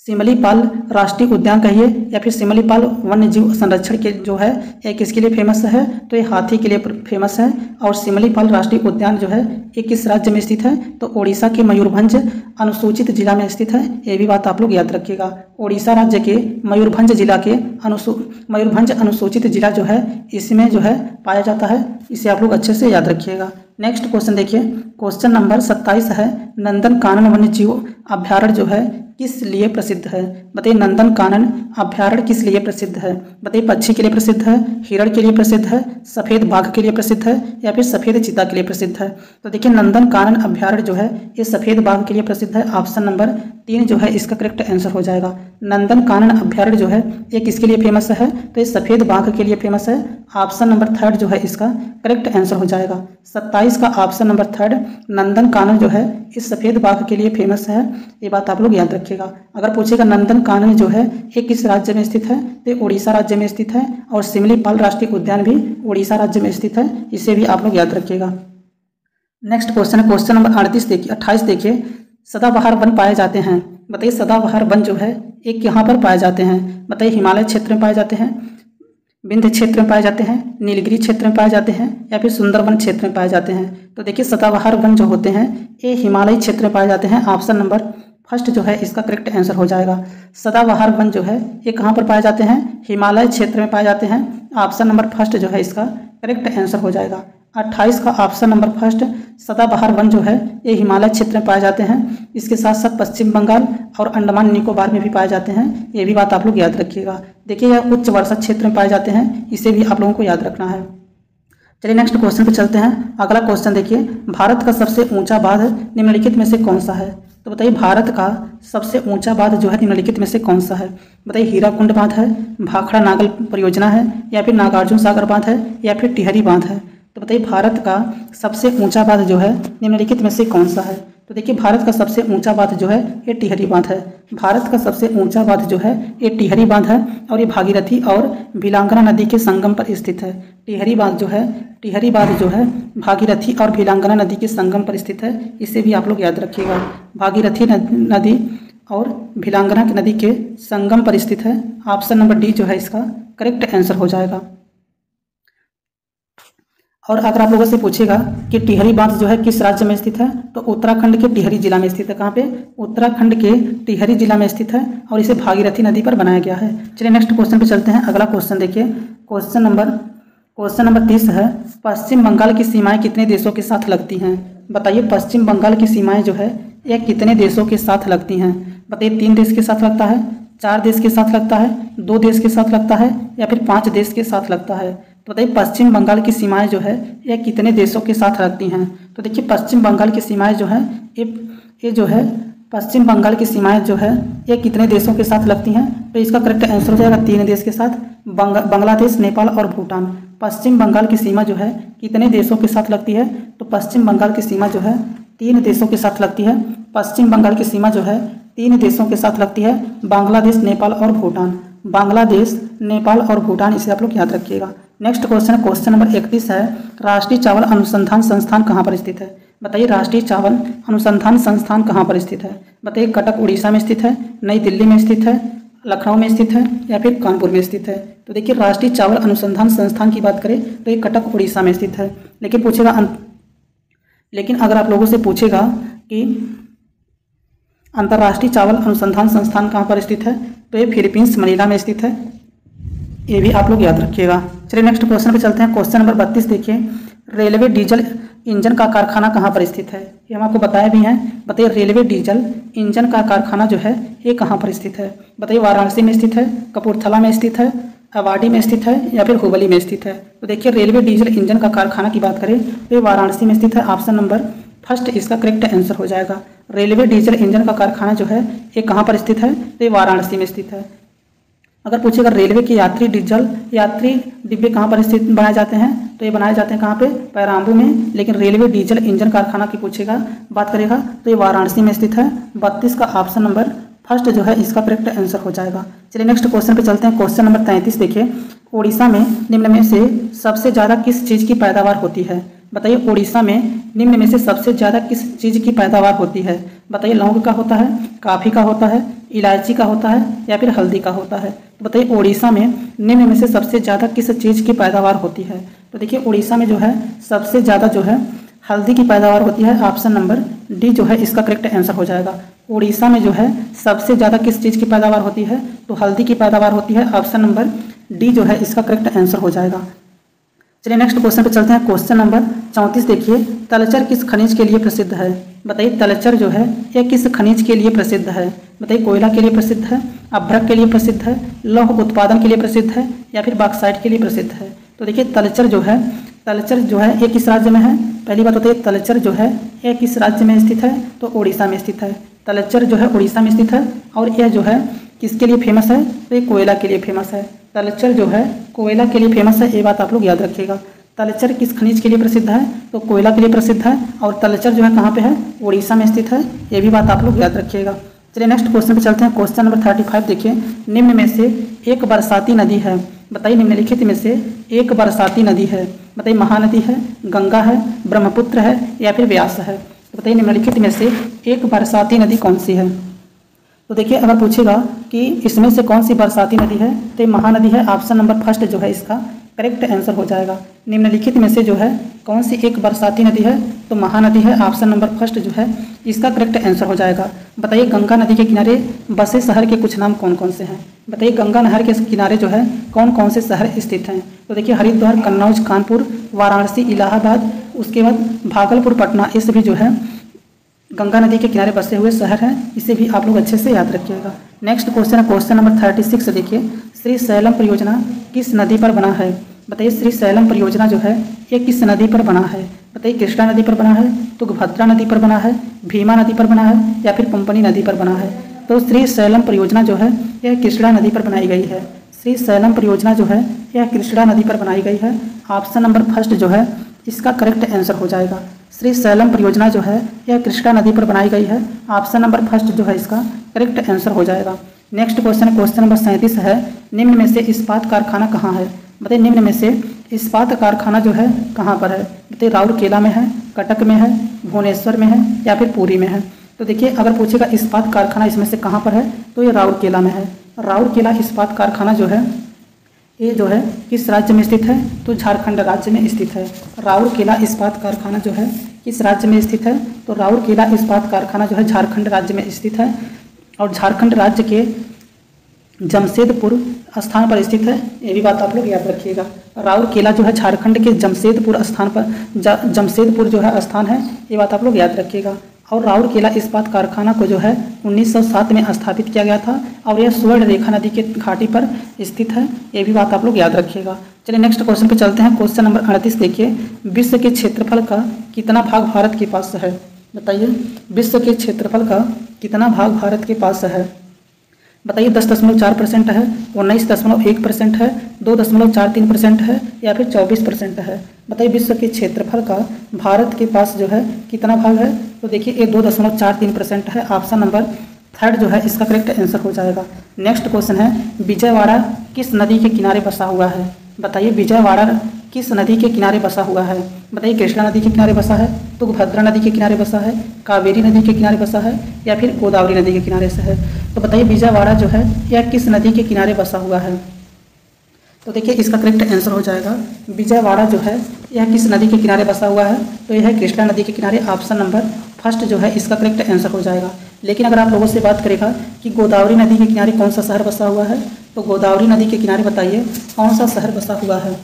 सिमलीपाल राष्ट्रीय उद्यान कहिए या फिर सिमलीपाल वन्य जीव संरक्षण के जो है ये किसके लिए फेमस है? तो ये हाथी के लिए फेमस है। और सिमलीपाल राष्ट्रीय उद्यान जो है ये किस राज्य में स्थित है? तो ओडिशा के मयूरभंज अनुसूचित जिला में स्थित है। ये भी बात आप लोग याद रखिएगा। ओडिशा राज्य के मयूरभंज जिला के मयूरभंज अनुसूचित जिला जो है इसमें जो है पाया जाता है। इसे आप लोग अच्छे से याद रखिएगा। नेक्स्ट क्वेश्चन देखिए, क्वेश्चन नंबर 27 है, नंदनकानन वन्य जीव अभ्यारण्य जो है किस लिए प्रसिद्ध है? बताइए नंदनकानन अभ्यारण्य किस लिए प्रसिद्ध है? बताइए पक्षी के लिए प्रसिद्ध है, हिरण के लिए प्रसिद्ध है, सफेद बाघ के लिए प्रसिद्ध है या फिर सफेद चीता के लिए प्रसिद्ध है? तो देखिए नंदनकानन अभ्यारण्य जो है ये सफेद बाघ के लिए प्रसिद्ध है। ऑप्शन नंबर 3 जो है इसका करेक्ट आंसर हो जाएगा। नंदनकानन अभ्यारण्य जो है ये किसके लिए फेमस है? तो ये सफेद बाघ के लिए फेमस है। ऑप्शन नंबर 3 जो है इसका करेक्ट आंसर हो जाएगा। 27 का ऑप्शन नंबर 3 नंदनकानन जो है इस सफेद बाघ के लिए फेमस है। ये बात आप लोग याद रखिएगा। अगर पूछेगा नंदनकानन जो है ये किस राज्य में स्थित है? तो उड़ीसा राज्य में स्थित है और सिमलीपाल राष्ट्रीय उद्यान भी उड़ीसा राज्य में स्थित है। इसे भी आप लोग याद रखिएगा। नेक्स्ट क्वेश्चन है, क्वेश्चन नंबर 28 देखिए, सदाबहार वन पाए जाते हैं। बताइए सदाबहार वन जो है एक यहाँ पर पाए जाते हैं? बताइए हिमालय क्षेत्र में पाए जाते हैं, विंध्य क्षेत्र में पाए जाते हैं, नीलगिरी क्षेत्र में पाए जाते हैं या फिर सुंदरवन क्षेत्र में पाए जाते हैं? तो देखिए सदाबहार वन जो होते हैं ये हिमालय क्षेत्र में पाए जाते हैं। ऑप्शन नंबर फर्स्ट जो है इसका करेक्ट आंसर हो जाएगा। सदाबहार वन जो है ये कहाँ पर पाए जाते हैं? हिमालय क्षेत्र में पाए जाते हैं। ऑप्शन नंबर फर्स्ट जो है इसका करेक्ट आंसर हो जाएगा। 28 का ऑप्शन नंबर फर्स्ट सदाबहार वन जो है ये हिमालय क्षेत्र में पाए जाते हैं। इसके साथ साथ पश्चिम बंगाल और अंडमान निकोबार में भी पाए जाते हैं। ये भी बात आप लोग याद रखिएगा। देखिए यह उच्च वर्षा क्षेत्र में पाए जाते हैं, इसे भी आप लोगों को याद रखना है। चलिए नेक्स्ट क्वेश्चन पे चलते हैं। अगला क्वेश्चन देखिए, भारत का सबसे ऊंचा बांध निम्नलिखित में से कौन सा है? तो बताइए भारत का सबसे ऊंचा बांध जो है निम्नलिखित में से कौन सा है? बताइए हीराकुंड बांध है, भाखड़ा नागल परियोजना है या फिर नागार्जुन सागर बांध है या फिर टिहरी बांध है? तो बताइए भारत का सबसे ऊंचा बांध जो है निम्नलिखित में से कौन सा है? तो देखिए भारत का सबसे ऊंचा बांध जो है ये टिहरी बांध है। भारत का सबसे ऊंचा बांध जो है ये टिहरी बांध है और ये भागीरथी और भिलांगना नदी के संगम पर स्थित है। टिहरी बांध जो है भागीरथी और भिलांगना नदी के संगम पर स्थित है। इसे भी आप लोग याद रखिएगा। भागीरथी नदी और भिलांगना नदी के संगम पर स्थित है। ऑप्शन नंबर डी जो है इसका करेक्ट आंसर हो जाएगा। और अगर आप लोगों से पूछेगा कि टिहरी बांध जो है किस राज्य में स्थित है? तो उत्तराखंड के टिहरी जिला में स्थित है। कहाँ पे? उत्तराखंड के टिहरी जिला में स्थित है और इसे भागीरथी नदी पर बनाया गया है। चलिए नेक्स्ट क्वेश्चन पे चलते हैं। अगला क्वेश्चन देखिए, क्वेश्चन नंबर 30 है, पश्चिम बंगाल की सीमाएं कितने देशों के साथ लगती हैं? बताइए पश्चिम बंगाल की सीमाएं जो है यह कितने देशों के साथ लगती हैं? बताइए 3 देश के साथ लगता है, 4 देश के साथ लगता है, 2 देश के साथ लगता है या फिर 5 देश के साथ लगता है? तो बताइए पश्चिम बंगाल की सीमाएं जो है यह कितने देशों के साथ लगती हैं? तो देखिए पश्चिम बंगाल की सीमाएं जो है ये जो है पश्चिम बंगाल की सीमाएं जो है ये कितने देशों के साथ लगती हैं? तो इसका करेक्ट आंसर हो जाएगा 3 देश के साथ, बांग्लादेश, नेपाल और भूटान। पश्चिम बंगाल की सीमा जो है कितने देशों के साथ लगती है? तो पश्चिम बंगाल की सीमा जो है 3 देशों के साथ लगती है। पश्चिम बंगाल की सीमा जो है 3 देशों के साथ लगती है, बांग्लादेश, नेपाल और भूटान। बांग्लादेश, नेपाल और भूटान, इसे आप लोग याद रखिएगा। नेक्स्ट क्वेश्चन नंबर 31 है, राष्ट्रीय चावल अनुसंधान संस्थान कहाँ पर स्थित है? बताइए राष्ट्रीय चावल अनुसंधान संस्थान कहाँ पर स्थित है? बताइए कटक उड़ीसा में स्थित है, नई दिल्ली में स्थित है, लखनऊ में स्थित है या फिर कानपुर में स्थित है? तो देखिए राष्ट्रीय चावल अनुसंधान संस्थान की बात करें तो ये कटक उड़ीसा में स्थित है। लेकिन अगर आप लोगों से पूछेगा कि अंतर्राष्ट्रीय चावल अनुसंधान संस्थान कहाँ पर स्थित है, तो ये फिलीपींस, मनीला में स्थित है। ये भी आप लोग याद रखिएगा। चलिए नेक्स्ट क्वेश्चन पे चलते हैं। क्वेश्चन नंबर 32 देखिए, रेलवे डीजल इंजन का कारखाना कहाँ पर स्थित है? ये हम आपको बताया भी हैं। बताइए रेलवे डीजल इंजन का कारखाना जो है ये कहाँ पर स्थित है? बताइए वाराणसी में स्थित है, कपूरथला में स्थित है, अवाडी में स्थित है या फिर हुबली में स्थित है? तो देखिए रेलवे डीजल इंजन का कारखाना की बात करें तो ये वाराणसी में स्थित है। ऑप्शन नंबर फर्स्ट इसका करेक्ट आंसर हो जाएगा। रेलवे डीजल इंजन का कारखाना जो है ये कहाँ पर स्थित है? तो ये वाराणसी में स्थित है। अगर पूछेगा रेलवे के यात्री डिब्बे कहाँ पर स्थित बनाए जाते हैं, तो ये बनाए जाते हैं कहाँ पे? पैराम्बू में। लेकिन रेलवे डीजल इंजन कारखाना की पूछेगा, बात करेगा तो ये वाराणसी में स्थित है। 32 का ऑप्शन नंबर फर्स्ट जो है इसका करेक्ट आंसर हो जाएगा। चलिए नेक्स्ट क्वेश्चन पे चलते हैं। क्वेश्चन नंबर 33 देखिए, उड़ीसा में निम्न में से सबसे ज़्यादा किस चीज़ की पैदावार होती है? बताइए उड़ीसा में निम्न में से सबसे ज़्यादा किस चीज़ की पैदावार होती है? बताइए लौंग का होता है, काफ़ी का होता है, इलायची का होता है या फिर हल्दी का होता है? तो बताइए उड़ीसा में निम्न में से सबसे ज़्यादा किस चीज़ की पैदावार होती है? तो देखिए उड़ीसा में जो है सबसे ज़्यादा जो है हल्दी की पैदावार होती है। ऑप्शन नंबर डी जो है इसका करेक्ट आंसर हो जाएगा। उड़ीसा में जो है सबसे ज़्यादा किस चीज़ की पैदावार होती है? तो हल्दी की पैदावार होती है। ऑप्शन नंबर डी जो है इसका करेक्ट आंसर हो जाएगा। चलिए नेक्स्ट क्वेश्चन पे चलते हैं। क्वेश्चन नंबर 34 देखिए, तलचर किस खनिज के लिए प्रसिद्ध है? बताइए तलचर जो है यह किस खनिज के लिए प्रसिद्ध है? बताइए कोयला के लिए प्रसिद्ध है, अभ्रक के लिए प्रसिद्ध है, लौह उत्पादन के लिए प्रसिद्ध है या फिर बॉक्साइट के लिए प्रसिद्ध है? तो देखिए तलचर जो है ये किस राज्य में है? पहली बात होती है तलचर जो है यह किस राज्य में स्थित है? तो उड़ीसा में स्थित है। तलचर जो है उड़ीसा में स्थित है और यह जो है किसके लिए फेमस है? तो ये कोयला के लिए फेमस है। तलचर जो है कोयला के लिए फेमस है, ये बात आप लोग याद रखिएगा। तलचर किस खनिज के लिए प्रसिद्ध है? तो कोयला के लिए प्रसिद्ध है और तलचर जो है कहाँ पे है? उड़ीसा में स्थित है। ये भी बात आप लोग याद रखिएगा। चलिए नेक्स्ट क्वेश्चन पे चलते हैं। क्वेश्चन नंबर 35 देखिए, निम्न में से एक बरसाती नदी है। बताइए निम्नलिखित में से एक बरसाती नदी है। बताइए महानदी है, गंगा है, ब्रह्मपुत्र है या फिर व्यास है? तो बताइए निम्नलिखित में से एक बरसाती नदी कौन सी है? तो देखिए अगर पूछेगा कि इसमें से कौन सी बरसाती नदी है, तो ये महानदी है। ऑप्शन नंबर फर्स्ट जो है इसका करेक्ट आंसर हो जाएगा। निम्नलिखित में से जो है कौन सी एक बरसाती नदी है? तो महानदी है। ऑप्शन नंबर फर्स्ट जो है इसका करेक्ट आंसर हो जाएगा। बताइए गंगा नदी के किनारे बसे शहर के कुछ नाम कौन कौन से हैं? बताइए गंगा नहर के किनारे जो है कौन कौन से शहर स्थित हैं? तो देखिए हरिद्वार, कन्नौज, कानपुर, वाराणसी, इलाहाबाद, उसके बाद भागलपुर, पटना, ये सभी जो है गंगा नदी के किनारे बसे हुए शहर हैं। इसे भी आप लोग अच्छे से याद रखिएगा। नेक्स्ट क्वेश्चन है क्वेश्चन नंबर 36 देखिए, श्री शैलम परियोजना किस नदी पर बना है? बताइए श्री शैलम परियोजना जो है ये किस नदी पर बना है? बताइए कृष्णा नदी पर बना है, तुंगभद्रा नदी पर बना है, भीमा नदी पर बना है या फिर पंपनी नदी पर बना है? तो श्री शैलम परियोजना जो है यह कृष्णा नदी पर बनाई गई है। श्री शैलम परियोजना जो है यह कृष्णा नदी पर बनाई गई है। ऑप्शन नंबर फर्स्ट जो है इसका करेक्ट आंसर हो जाएगा। श्री शैलम परियोजना जो है यह कृष्णा नदी पर बनाई गई है। ऑप्शन नंबर फर्स्ट जो है इसका करेक्ट आंसर हो जाएगा। नेक्स्ट क्वेश्चन नंबर 37 है, निम्न में से इस्पात कारखाना कहाँ है? बताइए निम्न में से इस्पात कारखाना जो है कहाँ पर है? बताइए राउरकेला में है, कटक में है, भुवनेश्वर में है या फिर पुरी में है? तो देखिए अगर पूछेगा इस्पात कारखाना इसमें से कहाँ पर है, तो ये राउरकेला में है। राउरकेला इस्पात कारखाना जो है ये जो है किस राज्य में स्थित है? तो झारखंड राज्य में स्थित है। राउरकेला इस्पात कारखाना जो है किस राज्य में स्थित है? तो राउरकेला इस्पात कारखाना जो है झारखंड राज्य में स्थित है और झारखंड राज्य के जमशेदपुर स्थान पर स्थित है, ये भी बात आप लोग याद रखिएगा। राउरकेला जो है झारखंड के जमशेदपुर स्थान पर जमशेदपुर जो है स्थान है, ये बात आप लोग याद रखिएगा। और राउरकेला इस्पात कारखाना को जो है 1907 में स्थापित किया गया था और यह स्वर्ण रेखा नदी के घाटी पर स्थित है, ये भी बात आप लोग याद रखिएगा। चलिए नेक्स्ट क्वेश्चन पे चलते हैं। क्वेश्चन नंबर 38 देखिए, विश्व के क्षेत्रफल का कितना भाग भारत के पास है? बताइए, विश्व के क्षेत्रफल का कितना भाग भारत के पास है? बताइए, 10.4% है, 19.1% है, 2.43% है या फिर 24% है? बताइए, विश्व के क्षेत्रफल का भारत के पास जो है कितना भाग है? तो देखिए ये 2.43% है। ऑप्शन नंबर 3 जो है इसका करेक्ट आंसर हो जाएगा। नेक्स्ट क्वेश्चन है, विजयवाड़ा किस नदी के किनारे बसा हुआ है? बताइए, विजयवाड़ा किस नदी के किनारे बसा हुआ है? बताइए, कृष्णा नदी के किनारे बसा है, तुंगभद्रा नदी के किनारे बसा है, कावेरी नदी के किनारे बसा है या फिर गोदावरी नदी के किनारे से है? तो बताइए, विजयवाड़ा जो है यह किस नदी के किनारे बसा हुआ है? तो देखिए इसका करेक्ट आंसर हो जाएगा, विजयवाड़ा जो है यह किस नदी के किनारे बसा हुआ है? तो यह है कृष्णा नदी के किनारे। ऑप्शन नंबर 1 जो है इसका करेक्ट आंसर हो जाएगा। लेकिन अगर आप लोगों से बात करेगा कि गोदावरी नदी के किनारे कौन सा शहर बसा हुआ है, तो गोदावरी नदी के किनारे बताइए कौन सा शहर बसा हुआ है?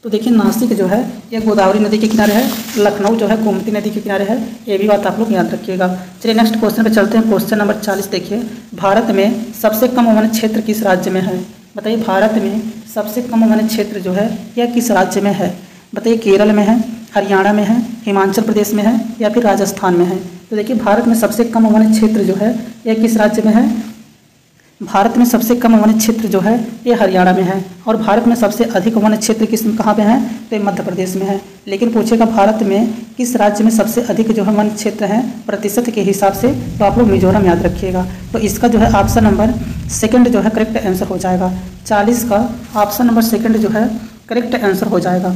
तो देखिए नासिक जो है यह गोदावरी नदी के किनारे है, लखनऊ जो है गोमती नदी के किनारे है, ये भी बात आप लोग याद रखिएगा। चलिए नेक्स्ट क्वेश्चन पे चलते हैं। क्वेश्चन नंबर 40 देखिए, भारत में सबसे कम वन क्षेत्र किस राज्य में है? बताइए, भारत में सबसे कम वन क्षेत्र जो है यह किस राज्य में है? बताइए, केरल में है, हरियाणा में है, हिमाचल प्रदेश में है या फिर राजस्थान में है? तो देखिए भारत में सबसे कम वन क्षेत्र जो है यह किस राज्य में है? भारत में सबसे कम वन क्षेत्र जो है ये हरियाणा में है। और भारत में सबसे अधिक वन क्षेत्र कहाँ पे है? तो मध्य प्रदेश में है। लेकिन पूछेगा भारत में किस राज्य में सबसे अधिक जो है वन क्षेत्र है प्रतिशत के हिसाब से, तो आप लोग मिजोरम याद रखिएगा। तो इसका जो है ऑप्शन नंबर 2 जो है करेक्ट आंसर हो जाएगा। 40 का ऑप्शन नंबर 2 जो है करेक्ट आंसर हो जाएगा।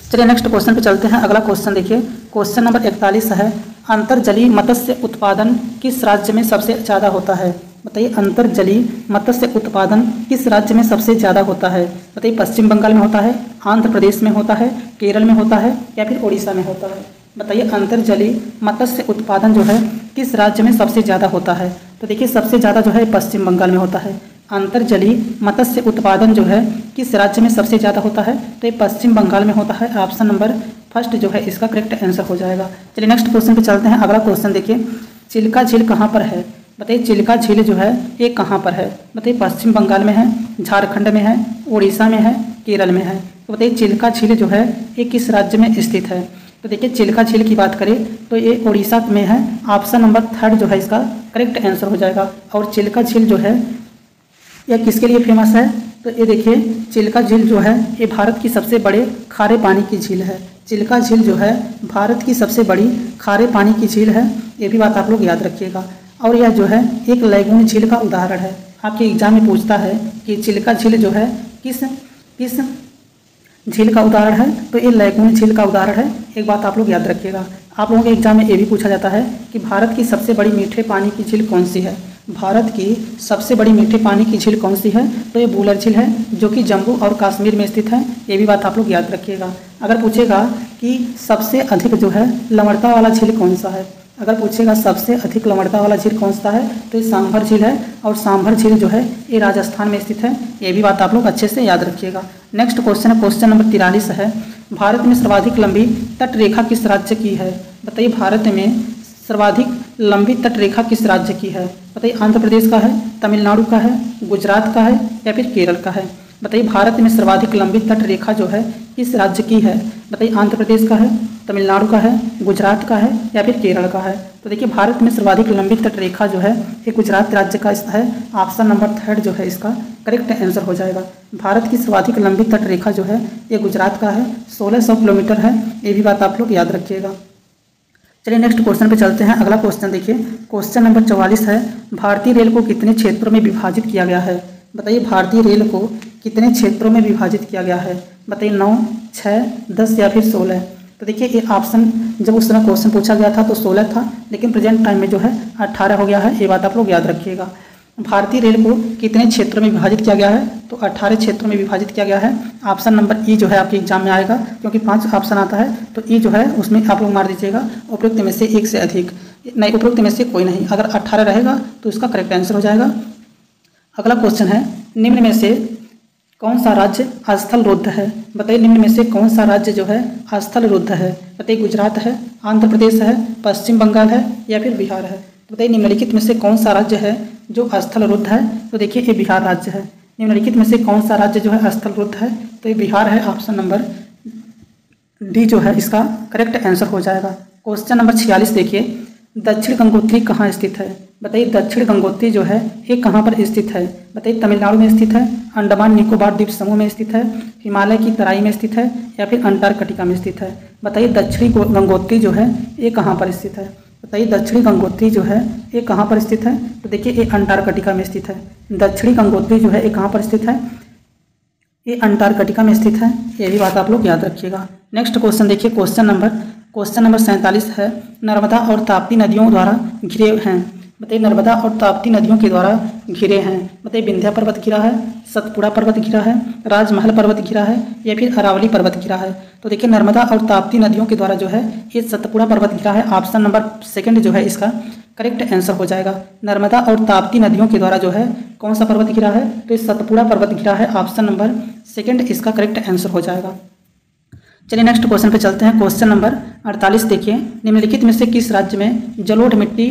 चलिए नेक्स्ट क्वेश्चन पे चलते हैं। अगला क्वेश्चन देखिए, क्वेश्चन नंबर 41 है, अंतर्जलीय मत्स्य उत्पादन किस राज्य में सबसे ज़्यादा होता है? बताइए, अंतर्जलीय मत्स्य उत्पादन किस राज्य में सबसे ज़्यादा होता है? बताइए, पश्चिम बंगाल में होता है, आंध्र प्रदेश में होता है, केरल में होता है या फिर उड़ीसा में होता है? बताइए, अंतर्जलीय मत्स्य उत्पादन जो है किस राज्य में सबसे ज़्यादा होता है? तो देखिए सबसे ज़्यादा जो है पश्चिम बंगाल में होता है। अंतर्जलीय मत्स्य उत्पादन जो है किस राज्य में सबसे ज़्यादा होता है? तो ये पश्चिम बंगाल में होता है। ऑप्शन नंबर 1 जो है इसका करेक्ट आंसर हो जाएगा। चलिए नेक्स्ट क्वेश्चन पे चलते हैं। अगला क्वेश्चन देखिए, चिल्का झील कहाँ पर है? बताइए, चिल्का झील जो है ये कहाँ पर है? बताइए, पश्चिम बंगाल में है, झारखंड में है, उड़ीसा में है, केरल में है? तो बताइए, चिल्का झील जो है ये किस राज्य में स्थित है? तो देखिए चिल्का झील की बात करें तो ये उड़ीसा में है। ऑप्शन नंबर 3 जो है इसका करेक्ट आंसर हो जाएगा। और चिल्का झील जो है यह किसके लिए फेमस है? तो ये देखिए चिल्का झील जो है ये भारत की सबसे बड़े खारे पानी की झील है। चिल्का झील जो है भारत की सबसे बड़ी खारे पानी की झील है, ये भी बात आप लोग याद रखिएगा। और यह जो है एक लैगून झील का उदाहरण है। आपके एग्जाम में पूछता है कि चिल्का झील जो है किस झील का उदाहरण है? तो ये लैगून झील का उदाहरण है। एक बात आप लोग याद रखिएगा, आप लोगों के एग्जाम में ये भी पूछा जाता है कि भारत की सबसे बड़ी मीठे पानी की झील कौन सी है? भारत की सबसे बड़ी मीठे पानी की झील कौन सी है? तो ये वुलर झील है जो कि जम्मू और कश्मीर में स्थित है। ये भी बात आप लोग याद रखिएगा। अगर पूछेगा कि सबसे अधिक जो है लवणता वाला झील कौन सा है, अगर पूछेगा सबसे अधिक लवणता वाला झील कौन सा है, तो ये सांभर झील है। और सांभर झील जो है ये राजस्थान में स्थित है। ये भी बात आप लोग अच्छे से याद रखिएगा। नेक्स्ट क्वेश्चन है, क्वेश्चन नंबर 43 है, भारत में सर्वाधिक लंबी तट रेखा किस राज्य की है? बताइए, भारत में सर्वाधिक लंबी तट रेखा किस राज्य की है? बताइए, आंध्र प्रदेश का है, तमिलनाडु का है, गुजरात का है या फिर केरल का है? बताइए, भारत में सर्वाधिक लंबी तट रेखा जो है किस राज्य की है? बताइए, आंध्र प्रदेश का है, तमिलनाडु का है, गुजरात का है या फिर केरल का है? तो देखिए भारत में सर्वाधिक लंबी तट रेखा जो है ये गुजरात राज्य का है। ऑप्शन नंबर 3 जो है इसका करेक्ट आंसर हो जाएगा। भारत की सर्वाधिक लंबी तट रेखा जो है ये गुजरात का है, 1600 किलोमीटर है। ये भी बात आप लोग याद रखिएगा। चलिए नेक्स्ट क्वेश्चन पे चलते हैं। अगला क्वेश्चन देखिए, क्वेश्चन नंबर 44 है, भारतीय रेल को कितने क्षेत्रों में विभाजित किया गया है? बताइए, भारतीय रेल को कितने क्षेत्रों में विभाजित किया गया है? बताइए, 9, 6, 10 या फिर 16? तो देखिए ये ऑप्शन जब उस समय क्वेश्चन पूछा गया था तो 16 था, लेकिन प्रेजेंट टाइम में जो है 18 हो गया है। ये बात आप लोग याद रखिएगा। भारतीय रेल को कितने क्षेत्रों में विभाजित किया गया है? तो 18 क्षेत्रों में विभाजित किया गया है। ऑप्शन नंबर ई जो है आपके एग्जाम में आएगा, क्योंकि 5 ऑप्शन आता है तो ई जो है उसमें आप लोग मार दीजिएगा उपयुक्त में से एक से अधिक नहीं, उपयुक्त में से कोई नहीं। अगर 18 रहेगा तो इसका करेक्ट आंसर हो जाएगा। अगला क्वेश्चन है, निम्न में से कौन सा राज्य स्थल रुद्ध है? बताइए निम्न में से कौन सा राज्य जो है स्थल रुद्ध है? बताइए गुजरात है, आंध्र प्रदेश है, पश्चिम बंगाल है या फिर बिहार है? तो बताइए निम्नलिखित में से कौन सा राज्य है जो स्थल रुद्ध है? तो देखिए ये बिहार राज्य है। निम्नलिखित में से कौन सा राज्य जो है स्थल रुद्ध है? तो ये बिहार है। ऑप्शन नंबर डी जो है इसका करेक्ट आंसर हो जाएगा। क्वेश्चन नंबर 46 देखिए, दक्षिण गंगोत्री कहाँ स्थित है? बताइए दक्षिण गंगोत्री जो है ये कहाँ पर स्थित है? बताइए तमिलनाडु में स्थित है, अंडमान निकोबार द्वीप समूह में स्थित है, हिमालय की तराई में स्थित है या फिर अंटार्कटिका में स्थित है? बताइए दक्षिणी गंगोत्री जो है ये कहाँ पर स्थित है? बताइए दक्षिणी गंगोत्री जो है ये कहाँ पर स्थित है? तो देखिए ये अंटार्कटिका में स्थित है। दक्षिणी गंगोत्री जो है ये कहाँ पर स्थित है? ये अंटार्कटिका में स्थित है। ये भी बात आप लोग याद रखिएगा। नेक्स्ट क्वेश्चन देखिए, क्वेश्चन नंबर 47 है, नर्मदा और ताप्ती नदियों द्वारा घिरे हैं। बताइए नर्मदा और ताप्ती नदियों के द्वारा घिरे हैं। बताइए विंध्या पर्वत घिरा है, सतपुड़ा पर्वत घिरा है, राजमहल पर्वत घिरा है या फिर अरावली पर्वत घिरा है? तो देखिए नर्मदा और ताप्ती नदियों के द्वारा जो है ये सतपुड़ा पर्वत घिरा है। ऑप्शन नंबर सेकंड जो है इसका करेक्ट आंसर हो जाएगा। नर्मदा और ताप्ती नदियों के द्वारा जो है कौन सा पर्वत घिरा है? तो ये सतपुड़ा पर्वत घिरा है। ऑप्शन नंबर सेकंड इसका करेक्ट आंसर हो जाएगा। चलिए नेक्स्ट क्वेश्चन पे चलते हैं। क्वेश्चन नंबर 48 देखिए, निम्नलिखित में से किस राज्य में जलोढ़ मिट्टी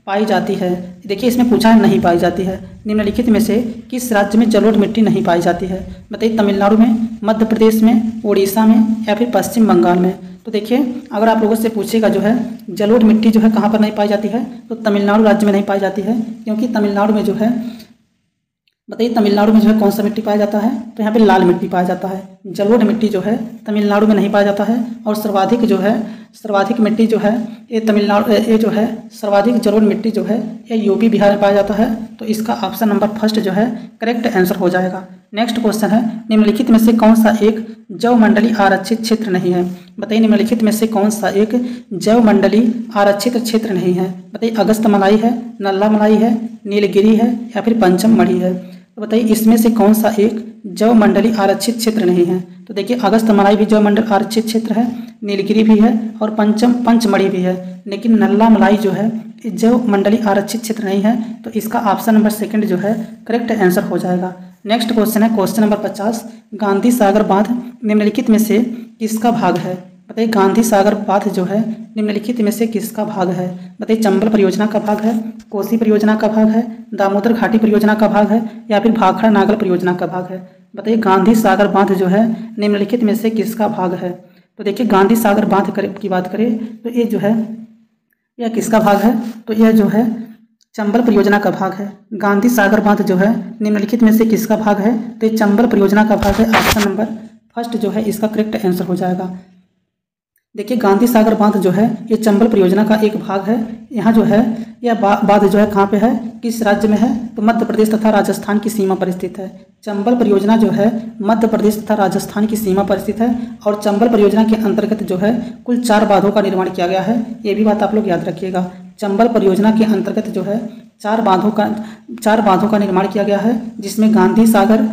पाई जाती है? देखिए इसमें पूछा है नहीं पाई जाती है। निम्नलिखित में से किस राज्य में जलोढ़ मिट्टी नहीं पाई जाती है? बताइए तमिलनाडु में, मध्य प्रदेश में, उड़ीसा में या फिर पश्चिम बंगाल में? तो देखिए अगर आप लोगों से पूछेगा जो है जलोढ़ मिट्टी जो है कहाँ पर नहीं पाई जाती है, तो तमिलनाडु राज्य में नहीं पाई जाती है, क्योंकि तमिलनाडु में जो है, बताइए तमिलनाडु में जो है कौन सा मिट्टी पाया जाता है? तो यहाँ पे लाल मिट्टी पाया जाता है। जलोढ़ मिट्टी जो है तमिलनाडु में नहीं पाया जाता है। और सर्वाधिक मिट्टी जो है ये तमिलनाडु, ये जो है सर्वाधिक जलोढ़ मिट्टी जो है ये यूपी बिहार में पाया जाता है। तो इसका ऑप्शन नंबर फर्स्ट जो है करेक्ट आंसर हो जाएगा। नेक्स्ट क्वेश्चन है, निम्नलिखित में से कौन सा एक जैव मंडली आरक्षित क्षेत्र नहीं है? बताइए निम्नलिखित में से कौन सा एक जैव मंडली आरक्षित क्षेत्र नहीं है? बताइए अगस्त मलाई है, नल्ला मलाई है, नीलगिरी है या फिर पंचम मढ़ी है? तो बताइए इसमें से कौन सा एक जैव मंडली आरक्षित क्षेत्र नहीं है? तो देखिए अगस्त मलाई भी जैव मंडल आरक्षित क्षेत्र है, नीलगिरी भी है और पंचमढ़ी भी है, लेकिन नल्ला मलाई जो है जैव मंडली आरक्षित क्षेत्र नहीं है। तो इसका ऑप्शन नंबर सेकंड जो है करेक्ट आंसर हो जाएगा। नेक्स्ट क्वेश्चन है क्वेश्चन नंबर 50, गांधी सागर बांध निम्नलिखित में से किसका भाग है? बताइए गांधी सागर बांध जो है निम्नलिखित में से किसका भाग है? बताइए चंबल परियोजना का भाग है, कोसी परियोजना का भाग है, दामोदर घाटी परियोजना का भाग है या फिर भाखड़ा नागल परियोजना का भाग है? बताइए गांधी सागर बांध जो है निम्नलिखित में से किसका भाग है? तो देखिए गांधी सागर बांध की बात करें तो ये जो है यह किसका भाग है? तो यह जो है चंबल परियोजना का भाग है। गांधी सागर बांध जो है निम्नलिखित में से किसका भाग है? तो ये चंबल परियोजना का भाग है। ऑप्शन नंबर फर्स्ट जो है इसका करेक्ट आंसर हो जाएगा। देखिए गांधी सागर बांध जो है ये चंबल परियोजना का एक भाग है। यहाँ जो है यह बांध जो है कहाँ पे है, किस राज्य में है? तो मध्य प्रदेश तथा राजस्थान की सीमा पर स्थित है। चंबल परियोजना जो है मध्य प्रदेश तथा राजस्थान की सीमा पर स्थित है और चंबल परियोजना के अंतर्गत जो है कुल 4 बांधों का निर्माण किया गया है। ये भी बात आप लोग याद रखिएगा। चंबल परियोजना के अंतर्गत जो है 4 बांधों का निर्माण किया गया है, जिसमें गांधी सागर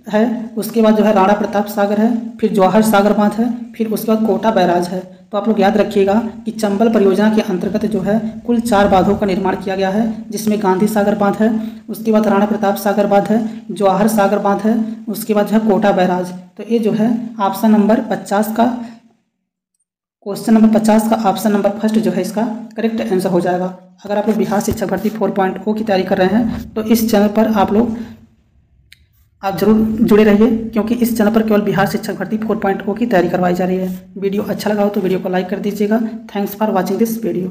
है, उसके बाद जो है राणा प्रताप सागर है, फिर जवाहर सागर बांध है, फिर उसके बाद कोटा बैराज है। तो आप लोग याद रखिएगा कि चंबल परियोजना के अंतर्गत जो है कुल 4 बांधों का निर्माण किया गया है, जिसमें गांधी सागर बांध है, उसके बाद राणा प्रताप सागर बांध है, जवाहर सागर बांध है, उसके बाद जो है कोटा बैराज। तो ये जो है ऑप्शन नंबर 50 का, क्वेश्चन नंबर 50 का ऑप्शन नंबर फर्स्ट जो है इसका करेक्ट आंसर हो जाएगा। अगर आप लोग बिहार शिक्षक भर्ती 4.0 की तैयारी कर रहे हैं तो इस चैनल पर आप जरूर जुड़े रहिए, क्योंकि इस चैनल पर केवल बिहार शिक्षक भर्ती 4.0 की तैयारी करवाई जा रही है। वीडियो अच्छा लगा हो तो वीडियो को लाइक कर दीजिएगा। Thanks for watching this video.